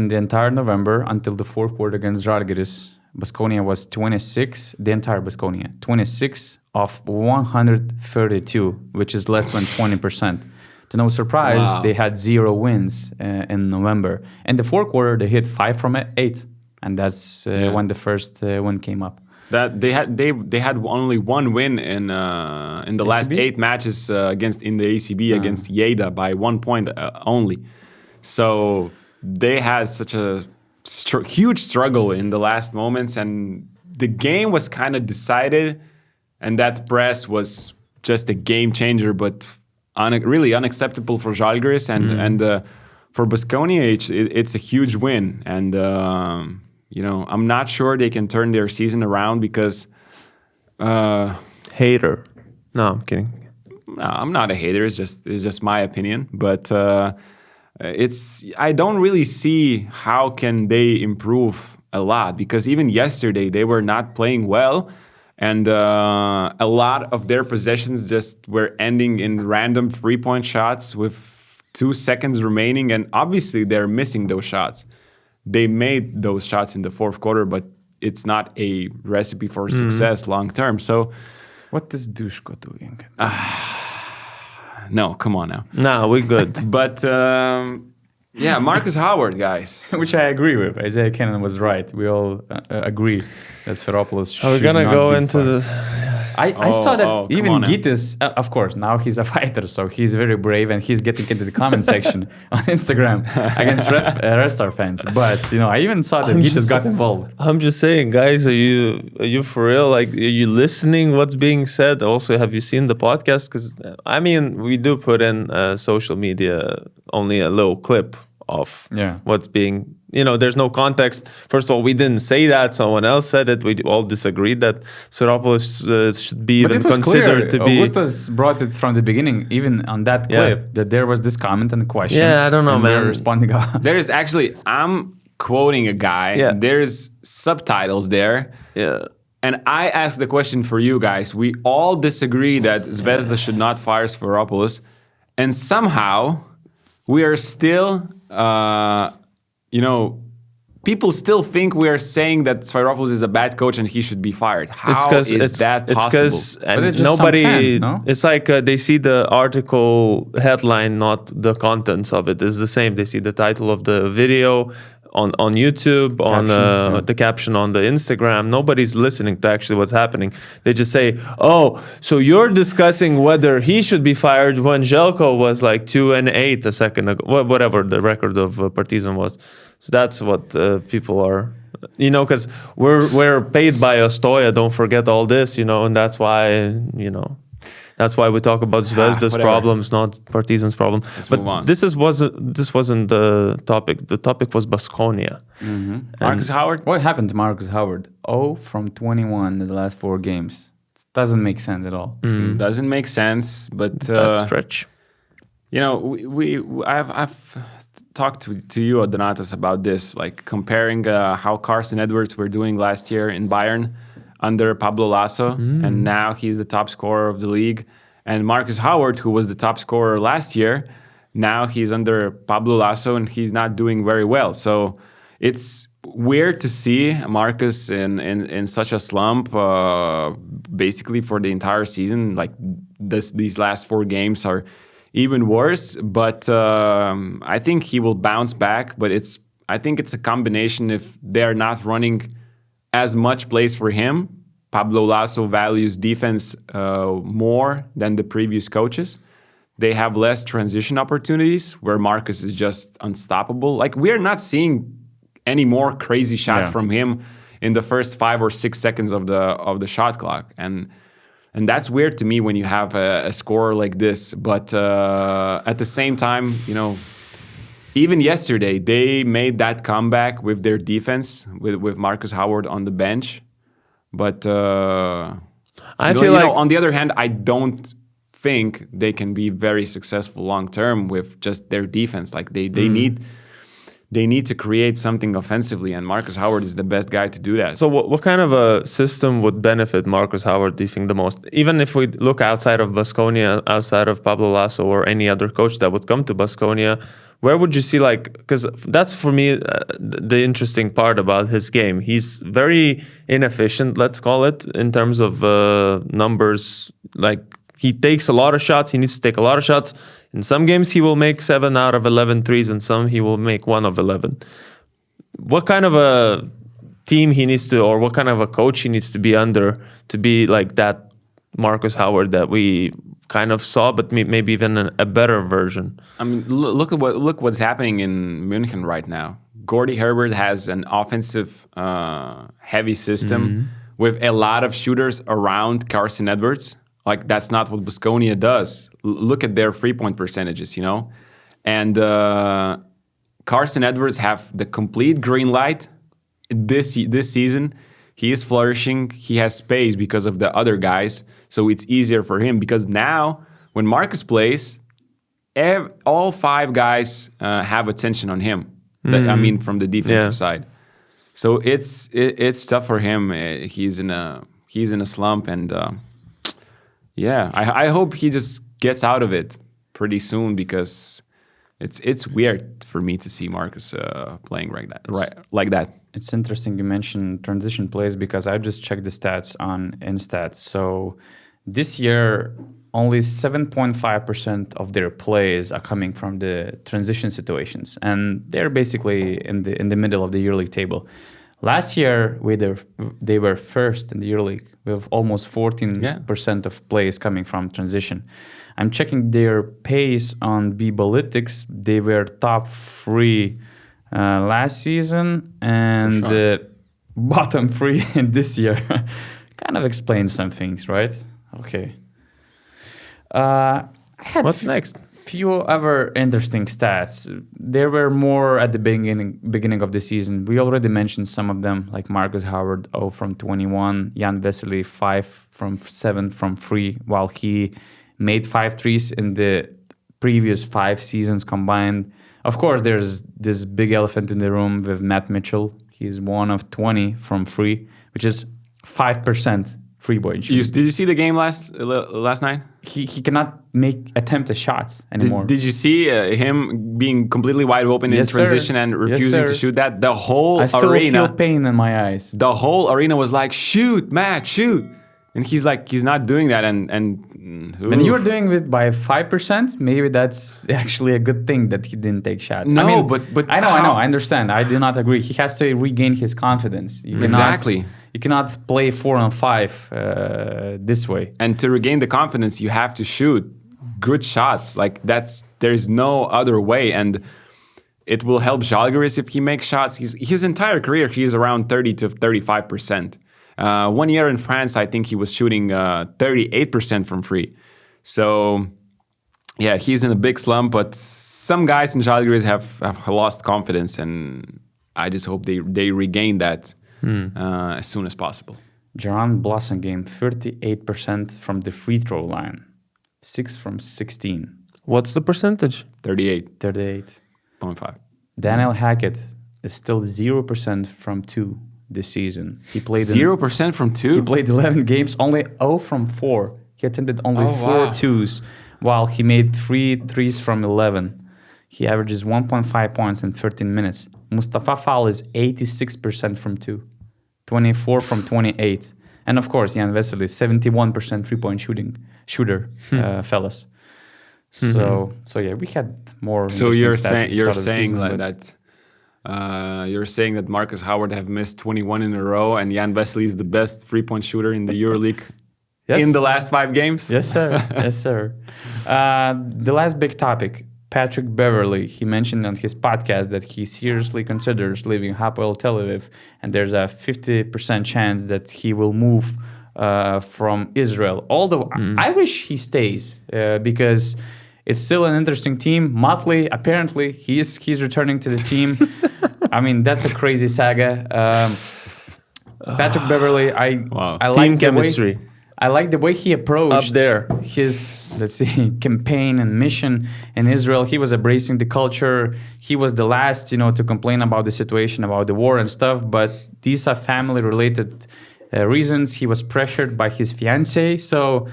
the entire November until the fourth quarter against Zalgiris, Baskonia was 26, the entire Baskonia, 26 of 132, which is less than 20%. To no surprise, they had 0 wins in November. In the fourth quarter, they hit 5 from 8, and that's when the first win came up. That they had only 1 win in the last 8 matches in the ACB against Lleida by 1 point only. So they had such a huge struggle in the last moments, and the game was kind of decided, and that press was just a game changer, but really unacceptable for Zalgiris, and for Baskonia, it's a huge win, and I'm not sure they can turn their season around because Hater. No, I'm kidding. No, I'm not a hater. It's just my opinion, but. I don't really see how can they improve a lot, because even yesterday they were not playing well, and a lot of their possessions just were ending in random 3-point shots with 2 seconds remaining, and obviously they're missing those shots. They made those shots in the fourth quarter, but it's not a recipe for success long term. So, what is Duško doing? No, come on now. No, we're good. But, Markus Howard, guys. Which I agree with. Isaiah Cannon was right. We all agree that Sfairopoulos should Are we going to go into the... I saw that even Gytis, of course, now he's a fighter, so he's very brave, and he's getting into the comment section on Instagram against Red Star fans. But, I even saw that Gytis got involved. I'm just saying, guys, are you for real? Like, are you listening what's being said? Also, have you seen the podcast? Because, we do put in social media only a little clip of what's being... there's no context. First of all, we didn't say that. Someone else said it. We all disagreed that Sfairopoulos should be even considered to be... Augustas brought it from the beginning, even on that clip, that there was this comment and question. Yeah, I don't know, man. Responding. There is actually... I'm quoting a guy. Yeah. There's subtitles there. Yeah. And I ask the question for you guys. We all disagree that Zvezda should not fire Spanoulis, and somehow we are still, people still think we are saying that Spanoulis is a bad coach and he should be fired. How is that possible? It's because nobody. Fans, no? It's like they see the article headline, not the contents of it. It's the same. They see the title of the video on YouTube, on the caption on the Instagram. Nobody's listening to actually what's happening. They just say, "Oh, so you're discussing whether he should be fired when Zeljko was like 2-8 a second ago, whatever the record of Partizan was." So that's what people are, because we're paid by Ostoja. Don't forget all this, and that's why, that's why we talk about Zvezda's problems, not Partizan's problem. Let's but move on. this wasn't the topic. The topic was Baskonia. Mm-hmm. Markus Howard? What happened to Markus Howard? 0 from 21 in the last 4 games. Doesn't make sense at all. Doesn't make sense, but That stretch. I've talked to you, Donatas, about this, like comparing how Carson Edwards were doing last year in Bayern under Pablo Lasso, and now he's the top scorer of the league. And Markus Howard, who was the top scorer last year, now he's under Pablo Lasso and he's not doing very well. So it's weird to see Marcus in such a slump, basically for the entire season. Like these last 4 games are even worse, but I think he will bounce back. But I think it's a combination. If they're not running as much plays for him, Pablo Lasso values defense more than the previous coaches. They have less transition opportunities where Marcus is just unstoppable. Like, we are not seeing any more crazy shots from him in the first 5 or 6 seconds of the shot clock, and that's weird to me when you have a scorer like this. But at the same time, even yesterday they made that comeback with their defense with Markus Howard on the bench. But I feel like, on the other hand, I don't think they can be very successful long term with just their defense. Like they need to create something offensively, and Markus Howard is the best guy to do that. So what kind of a system would benefit Markus Howard, do you think, the most? Even if we look outside of Baskonia, outside of Pablo Lasso or any other coach that would come to Baskonia, where would you see, because that's for me the interesting part about his game. He's very inefficient, let's call it, in terms of numbers. Like, he takes a lot of shots. He needs to take a lot of shots. In some games, he will make 7 out of 11 threes. In some, he will make 1 of 11. What kind of a team he needs to, or what kind of a coach he needs to be under to be like that Markus Howard that we kind of saw, but maybe even a better version? I mean, look what's happening in München right now. Gordy Herbert has an offensive heavy system with a lot of shooters around Carson Edwards. Like, that's not what Baskonia does. Look at their 3-point percentages, And Carson Edwards have the complete green light this season. He is flourishing. He has space because of the other guys. So it's easier for him, because now when Marcus plays, all 5 guys have attention on him. From the defensive side. So it's tough for him. He's in a slump, and I hope he just gets out of it pretty soon, because it's weird for me to see Marcus playing like that. It's interesting you mentioned transition plays, because I just checked the stats on InStats. So this year, only 7.5% of their plays are coming from the transition situations, and they're basically in the middle of the EuroLeague table. Last year, they were first in the EuroLeague with almost 14% of plays coming from transition. I'm checking their pace on Bebalytics. They were top 3 last season, and bottom 3 in this year. Kind of explains some things, right? Okay. What's next? Few other interesting stats. There were more at the beginning of the season. We already mentioned some of them, like Markus Howard, 0 from 21, Jan Vesely, 5 from 7 from 3, while he made 5 threes in the previous 5 seasons combined. Of course, there's this big elephant in the room with Matt Mitchell. He's 1 of 20 from 3, which is 5% three-point shooting. Did you see the game last night? He cannot attempt a shot anymore. Did you see him being completely wide open in transition and refusing to shoot that? The whole I still arena, feel pain in my eyes. The whole arena was like, shoot, Matt, shoot. And he's not doing that. When you're doing it by 5%, maybe that's actually a good thing that he didn't take shots. No, I mean, but I know, I understand. I do not agree. He has to regain his confidence. Exactly. You cannot play 4-on-5 this way. And to regain the confidence, you have to shoot good shots. Like there's no other way. And it will help Zalgiris if he makes shots. His entire career, he's around 30 to 35%. 1 year in France, I think he was shooting 38% from free. So, yeah, he's in a big slump. But some guys in Zalgiris have lost confidence, and I just hope they regain that as soon as possible. Jaron Blossomgame, 38% from the free throw line, 6 from 16. What's the percentage? 38.5. Daniel Hackett is still 0% from 2 this season. He played 0% from 2? He played 11 games, only 0 from 4. He attempted only 4 twos, while he made 3 threes from 11. He averages 1.5 points in 13 minutes. Mustafa Fall is 86% from 2, 24 from 28. And of course, Jan Vesely, 71% three-point shooter, fellas. So yeah, we had more. So you're saying that you're saying that Markus Howard have missed 21 in a row, and Jan Vesely is the best three-point shooter in the EuroLeague in the last 5 games? Yes, sir. Yes, sir. The last big topic, Patrick Beverley. He mentioned on his podcast that he seriously considers leaving Hapoel Tel Aviv, and there's a 50% chance that he will move from Israel. Although I wish he stays because it's still an interesting team. Motley, apparently, he's returning to the team. I mean, that's a crazy saga. Patrick Beverley, I like team chemistry. I like the way he approached up there his, campaign and mission in Israel. He was embracing the culture. He was the last, to complain about the situation, about the war and stuff. But these are family-related reasons. He was pressured by his fiancée. So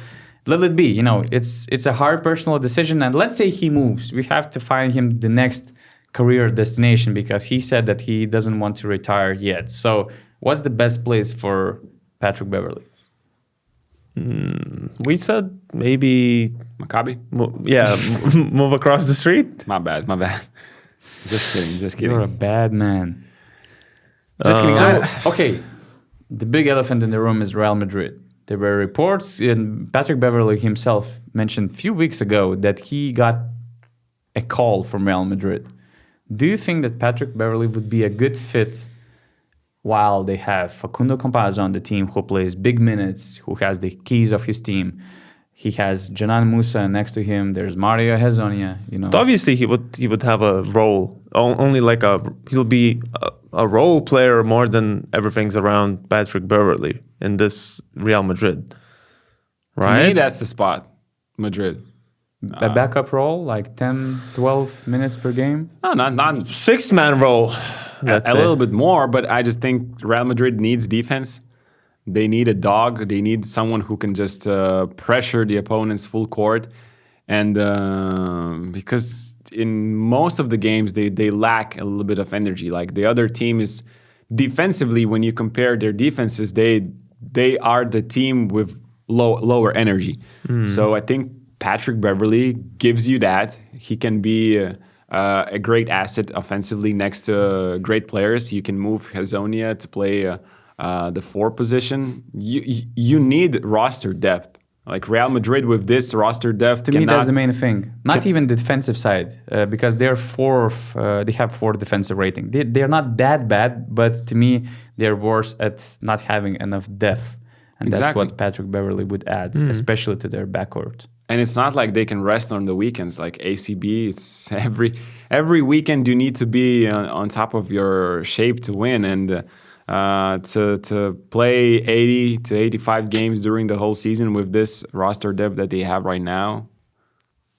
let it be. It's a hard personal decision. And let's say he moves. We have to find him the next career destination because he said that he doesn't want to retire yet. So what's the best place for Patrick Beverley? We said maybe Maccabi. Move across the street. My bad. Just kidding. You're a bad man. Just kidding. Okay, the big elephant in the room is Real Madrid. There were reports, and Patrick Beverley himself mentioned a few weeks ago that he got a call from Real Madrid. Do you think that Patrick Beverley would be a good fit while they have Facundo Campazzo on the team who plays big minutes, who has the keys of his team? He has Janan Musa next to him. There's Mario Hezonja. Obviously, he would have a role. Only he'll be a role player more than everything's around Patrick Beverley in this Real Madrid. Right? To me, that's the spot. Madrid. A backup role, like 10, 12 minutes per game? No, not 6-man role. A little bit more, but I just think Real Madrid needs defense. They need a dog. They need someone who can just pressure the opponents full court. And because in most of the games, they lack a little bit of energy. Like the other team is defensively, when you compare their defenses, they are the team with lower energy. So I think Patrick Beverley gives you that. He can be a great asset offensively next to great players. You can move Hezonja to play the 4 position. You need roster depth. Like Real Madrid with this roster depth. To me, that's the main thing. Not even the defensive side, because they're they have 4 defensive rating. They're not that bad, but to me, they're worse at not having enough depth. And that's what Patrick Beverley would add, especially to their backcourt. And it's not like they can rest on the weekends. Like ACB, it's every weekend you need to be on top of your shape to win. And to play 80 to 85 games during the whole season with this roster depth that they have right now,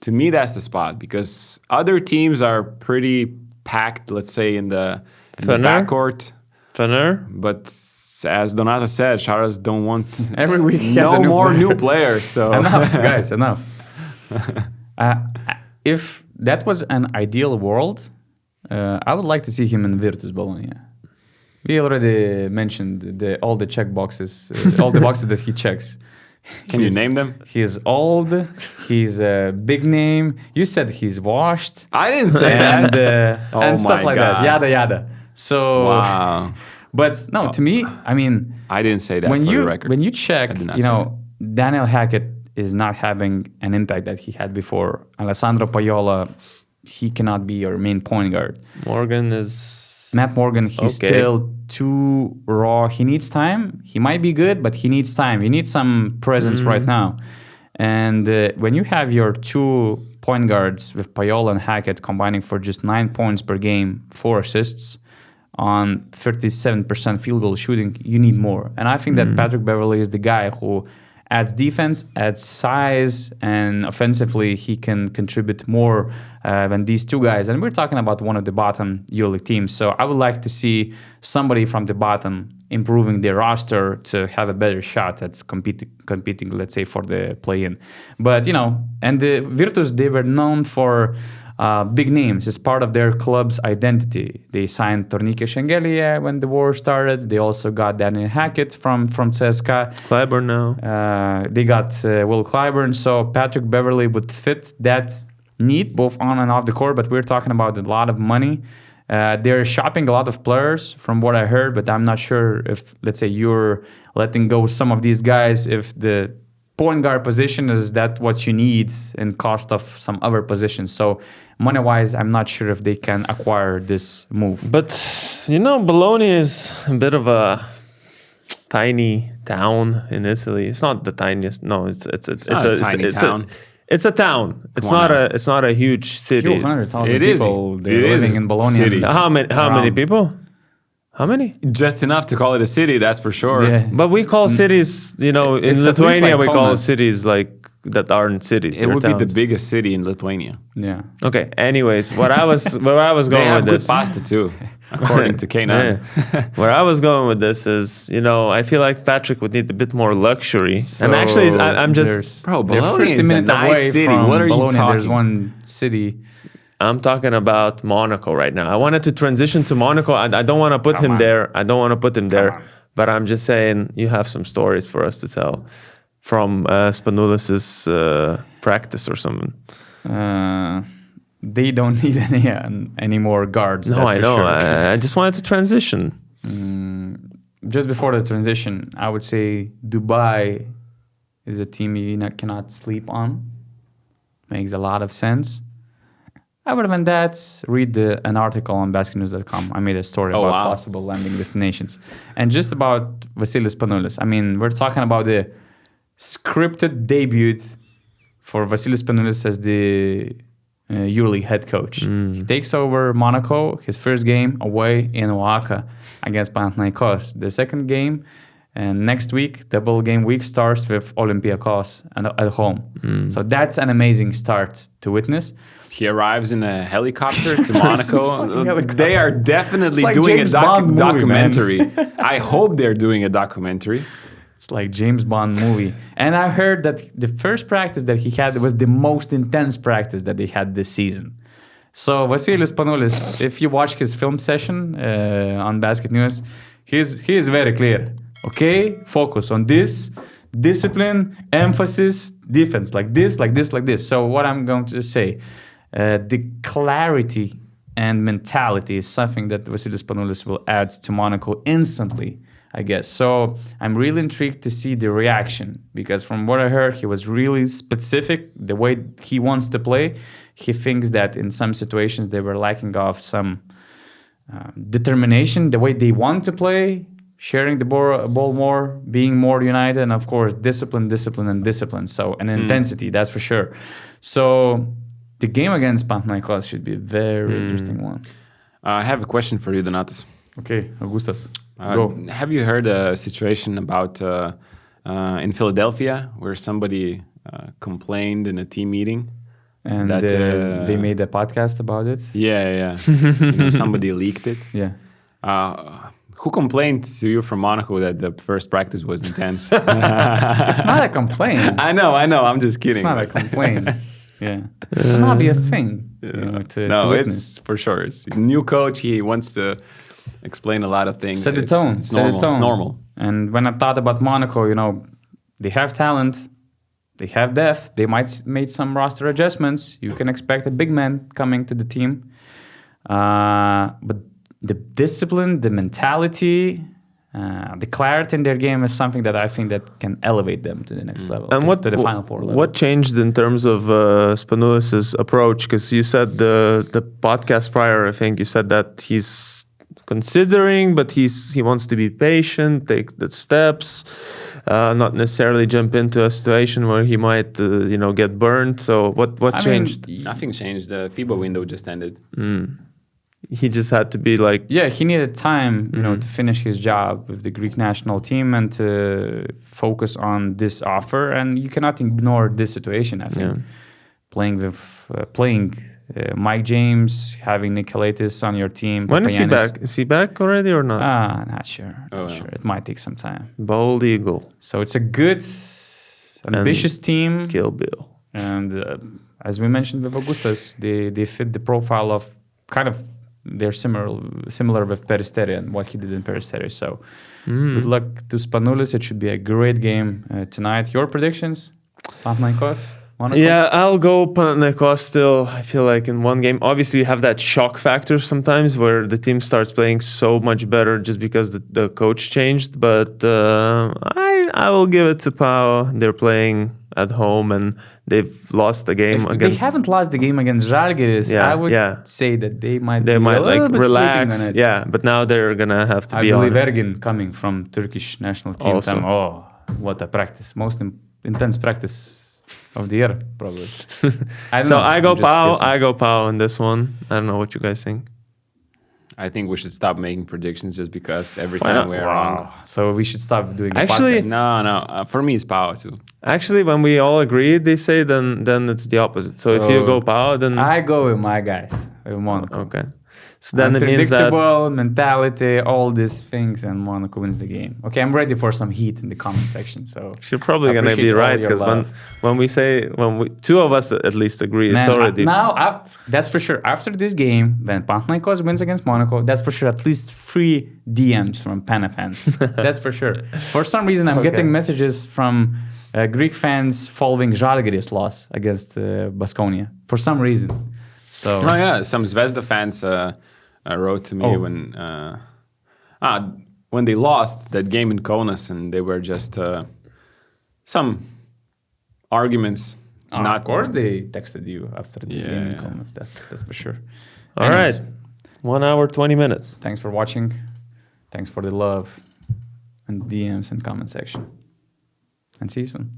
to me, that's the spot. Because other teams are pretty packed, let's say, in the backcourt. Thinner. But as Donata said, Sharas don't want every week he has no a new more player. new players. So Enough, guys, enough. If that was an ideal world, I would like to see him in Virtus Bologna. We already mentioned all the check boxes, all the boxes that he checks. Can you name them? He's old. He's a big name. You said he's washed. I didn't say and, that. and stuff like that. Yada yada. So, Wow. But no, to me, I mean, I didn't say that when for you the record. when you check, I did not you say know, Daniel Hackett is not having an impact that he had before. Alessandro Paiola, he cannot be your main point guard. Matt Morgan, he's still too raw. He needs time. He might be good, but he needs time. He needs some presence right now. And when you have your 2 point guards with Paiola and Hackett combining for just 9 points per game, 4 assists on 37% field goal shooting, you need more. And I think that Patrick Beverley is the guy who adds defense, adds size, and offensively he can contribute more than these 2 guys. And we're talking about one of the bottom EuroLeague teams. So I would like to see somebody from the bottom improving their roster to have a better shot at competing, let's say, for the play-in. But, you know, and the Virtus, they were known for big names. It's part of their club's identity. They signed Tornike Shengelia when the war started. They also got Daniel Hackett from CSKA. Clyburn now. They got Will Clyburn. So Patrick Beverley would fit that need both on and off the court. But we're talking about a lot of money. They're shopping a lot of players from what I heard. But I'm not sure if, let's say, you're letting go some of these guys if the point guard position is that what you need in cost of some other positions. So money-wise, I'm not sure if they can acquire this move. But, you know, Bologna is a bit of a tiny town in Italy. It's not the tiniest. No, it's a tiny town. It's a town. It's not a huge city. 200,000 people living in Bologna. City. How many people? How many? Just enough to call it a city, that's for sure. Yeah. But we call cities, you know, in It's at least Lithuania, like we call Kaunas. cities like that aren't cities. It they're would towns. be the biggest city in Lithuania. Yeah. Okay. Anyways, where I was They going have with good this. pasta too, according to K9. Yeah. Where I was going with this is, you know, I feel like Patrick would need a bit more luxury. And actually, I'm just, Bro, They're Bologna 50 is a minutes away nice city. from What are Bologna. you talking? There's one city. I'm talking about Monaco right now. I wanted to transition to Monaco. I don't want to put him there. I don't want to put him there. But I'm just saying, you have some stories for us to tell from Spanoulis' practice or something. They don't need any more guards. No, that's I for know. Sure. I just wanted to transition. Just before the transition, I would say Dubai is a team you cannot sleep on. Makes a lot of sense. Other than that, read an article on BasketNews.com. I made a story about possible landing destinations. And just about Vassilis Spanoulis. I mean, we're talking about the scripted debut for Vassilis Spanoulis as the EuroLeague head coach. He takes over Monaco, his first game away in Oaxaca against Panathinaikos. The second game, and next week, double game week starts with Olympiacos at home. So that's an amazing start to witness. He arrives in a helicopter to Monaco. They are definitely like doing James a Bond movie, documentary. I hope they're doing a documentary. It's like James Bond movie. And I heard that the first practice that he had was the most intense practice that they had this season. So Vassilis Spanoulis, if you watch his film session on Basket News, he is very clear. Okay, focus on this, discipline, emphasis, defense, like this, like this, like this. So what I'm going to say, the clarity and mentality is something that Vassilis Spanoulis will add to Monaco instantly, I guess. So I'm really intrigued to see the reaction, because from what I heard, he was really specific the way he wants to play. He thinks that in some situations they were lacking of some determination, the way they want to play, sharing the ball more, being more united, and of course discipline. So an intensity, that's for sure. So the game against Panathinaikos should be a very interesting one. I have a question for you, Donatas. Okay, Augustas, go. Have you heard a situation about in Philadelphia where somebody complained in a team meeting? And that, they made a podcast about it? Yeah. You know, somebody leaked it. Yeah. Who complained to you from Monaco that the first practice was intense? It's not a complaint. I know. I'm just kidding. It's not a complaint. Yeah, it's an obvious thing. To witness. It's for sure. It's a new coach. He wants to explain a lot of things. Set the tone. It's normal. It's normal. And when I thought about Monaco, they have talent, they have depth. They might made some roster adjustments. You can expect a big man coming to the team, but the discipline, the mentality, the clarity in their game is something that I think that can elevate them to the next level, and to the Final Four level. What changed in terms of Spanoulis' approach? Because you said the podcast prior, I think you said that he's considering, but he wants to be patient, take the steps, not necessarily jump into a situation where he might get burned. So what changed? Nothing changed. The FIBA window just ended. He just had to be like... Yeah, he needed time, to finish his job with the Greek national team and to focus on this offer. And you cannot ignore this situation, I think. Yeah. Playing Mike James, having Nicolaitis on your team. When is he back? Is he back already or not? Not sure. Not sure. It might take some time. Bold Eagle. So it's a good, ambitious team. Kill Bill. And as we mentioned with Augustas, they fit the profile of kind of... They're similar with Peristeri and what he did in Peristeri. So good luck to Spanoulis. It should be a great game tonight. Your predictions? Panathinaikos? Monaco? Yeah, I'll go Panathinaikos still. I feel like in one game, obviously you have that shock factor sometimes where the team starts playing so much better just because the coach changed. But I will give it to Pau. They're playing at home and they've lost a game against... They haven't lost the game against Zalgiris. Yeah, I would say that they might like relax. Yeah, but now they're gonna have to be on. I believe Ergin coming from Turkish national team. Also. What a practice. Most intense practice of the year, probably. I go Pau in this one. I don't know what you guys think. I think we should stop making predictions just because every time we're wrong. So we should stop doing the Actually, podcast. No. For me, it's Pau too. Actually, when we all agree, they say then it's the opposite. So if you go Pau, then... I go with my guys, with Monaco. Okay. So then it means that... Unpredictable, mentality, all these things, and Monaco wins the game. Okay, I'm ready for some heat in the comment section. So you're probably going to be right, because when two of us at least agree, it's already... That's for sure. After this game, when Panathinaikos wins against Monaco, that's for sure at least 3 DMs from Pana fans. That's for sure. For some reason, I'm getting messages from Greek fans following Zalgiris loss against Baskonia. For some reason. So some Zvezda fans wrote to me when they lost that game in Kaunas, and they were just some arguments. Of course, they texted you after this game in Kaunas. That's for sure. All right, 1 hour 20 minutes. Thanks for watching. Thanks for the love and DMs and comment section. And see you soon.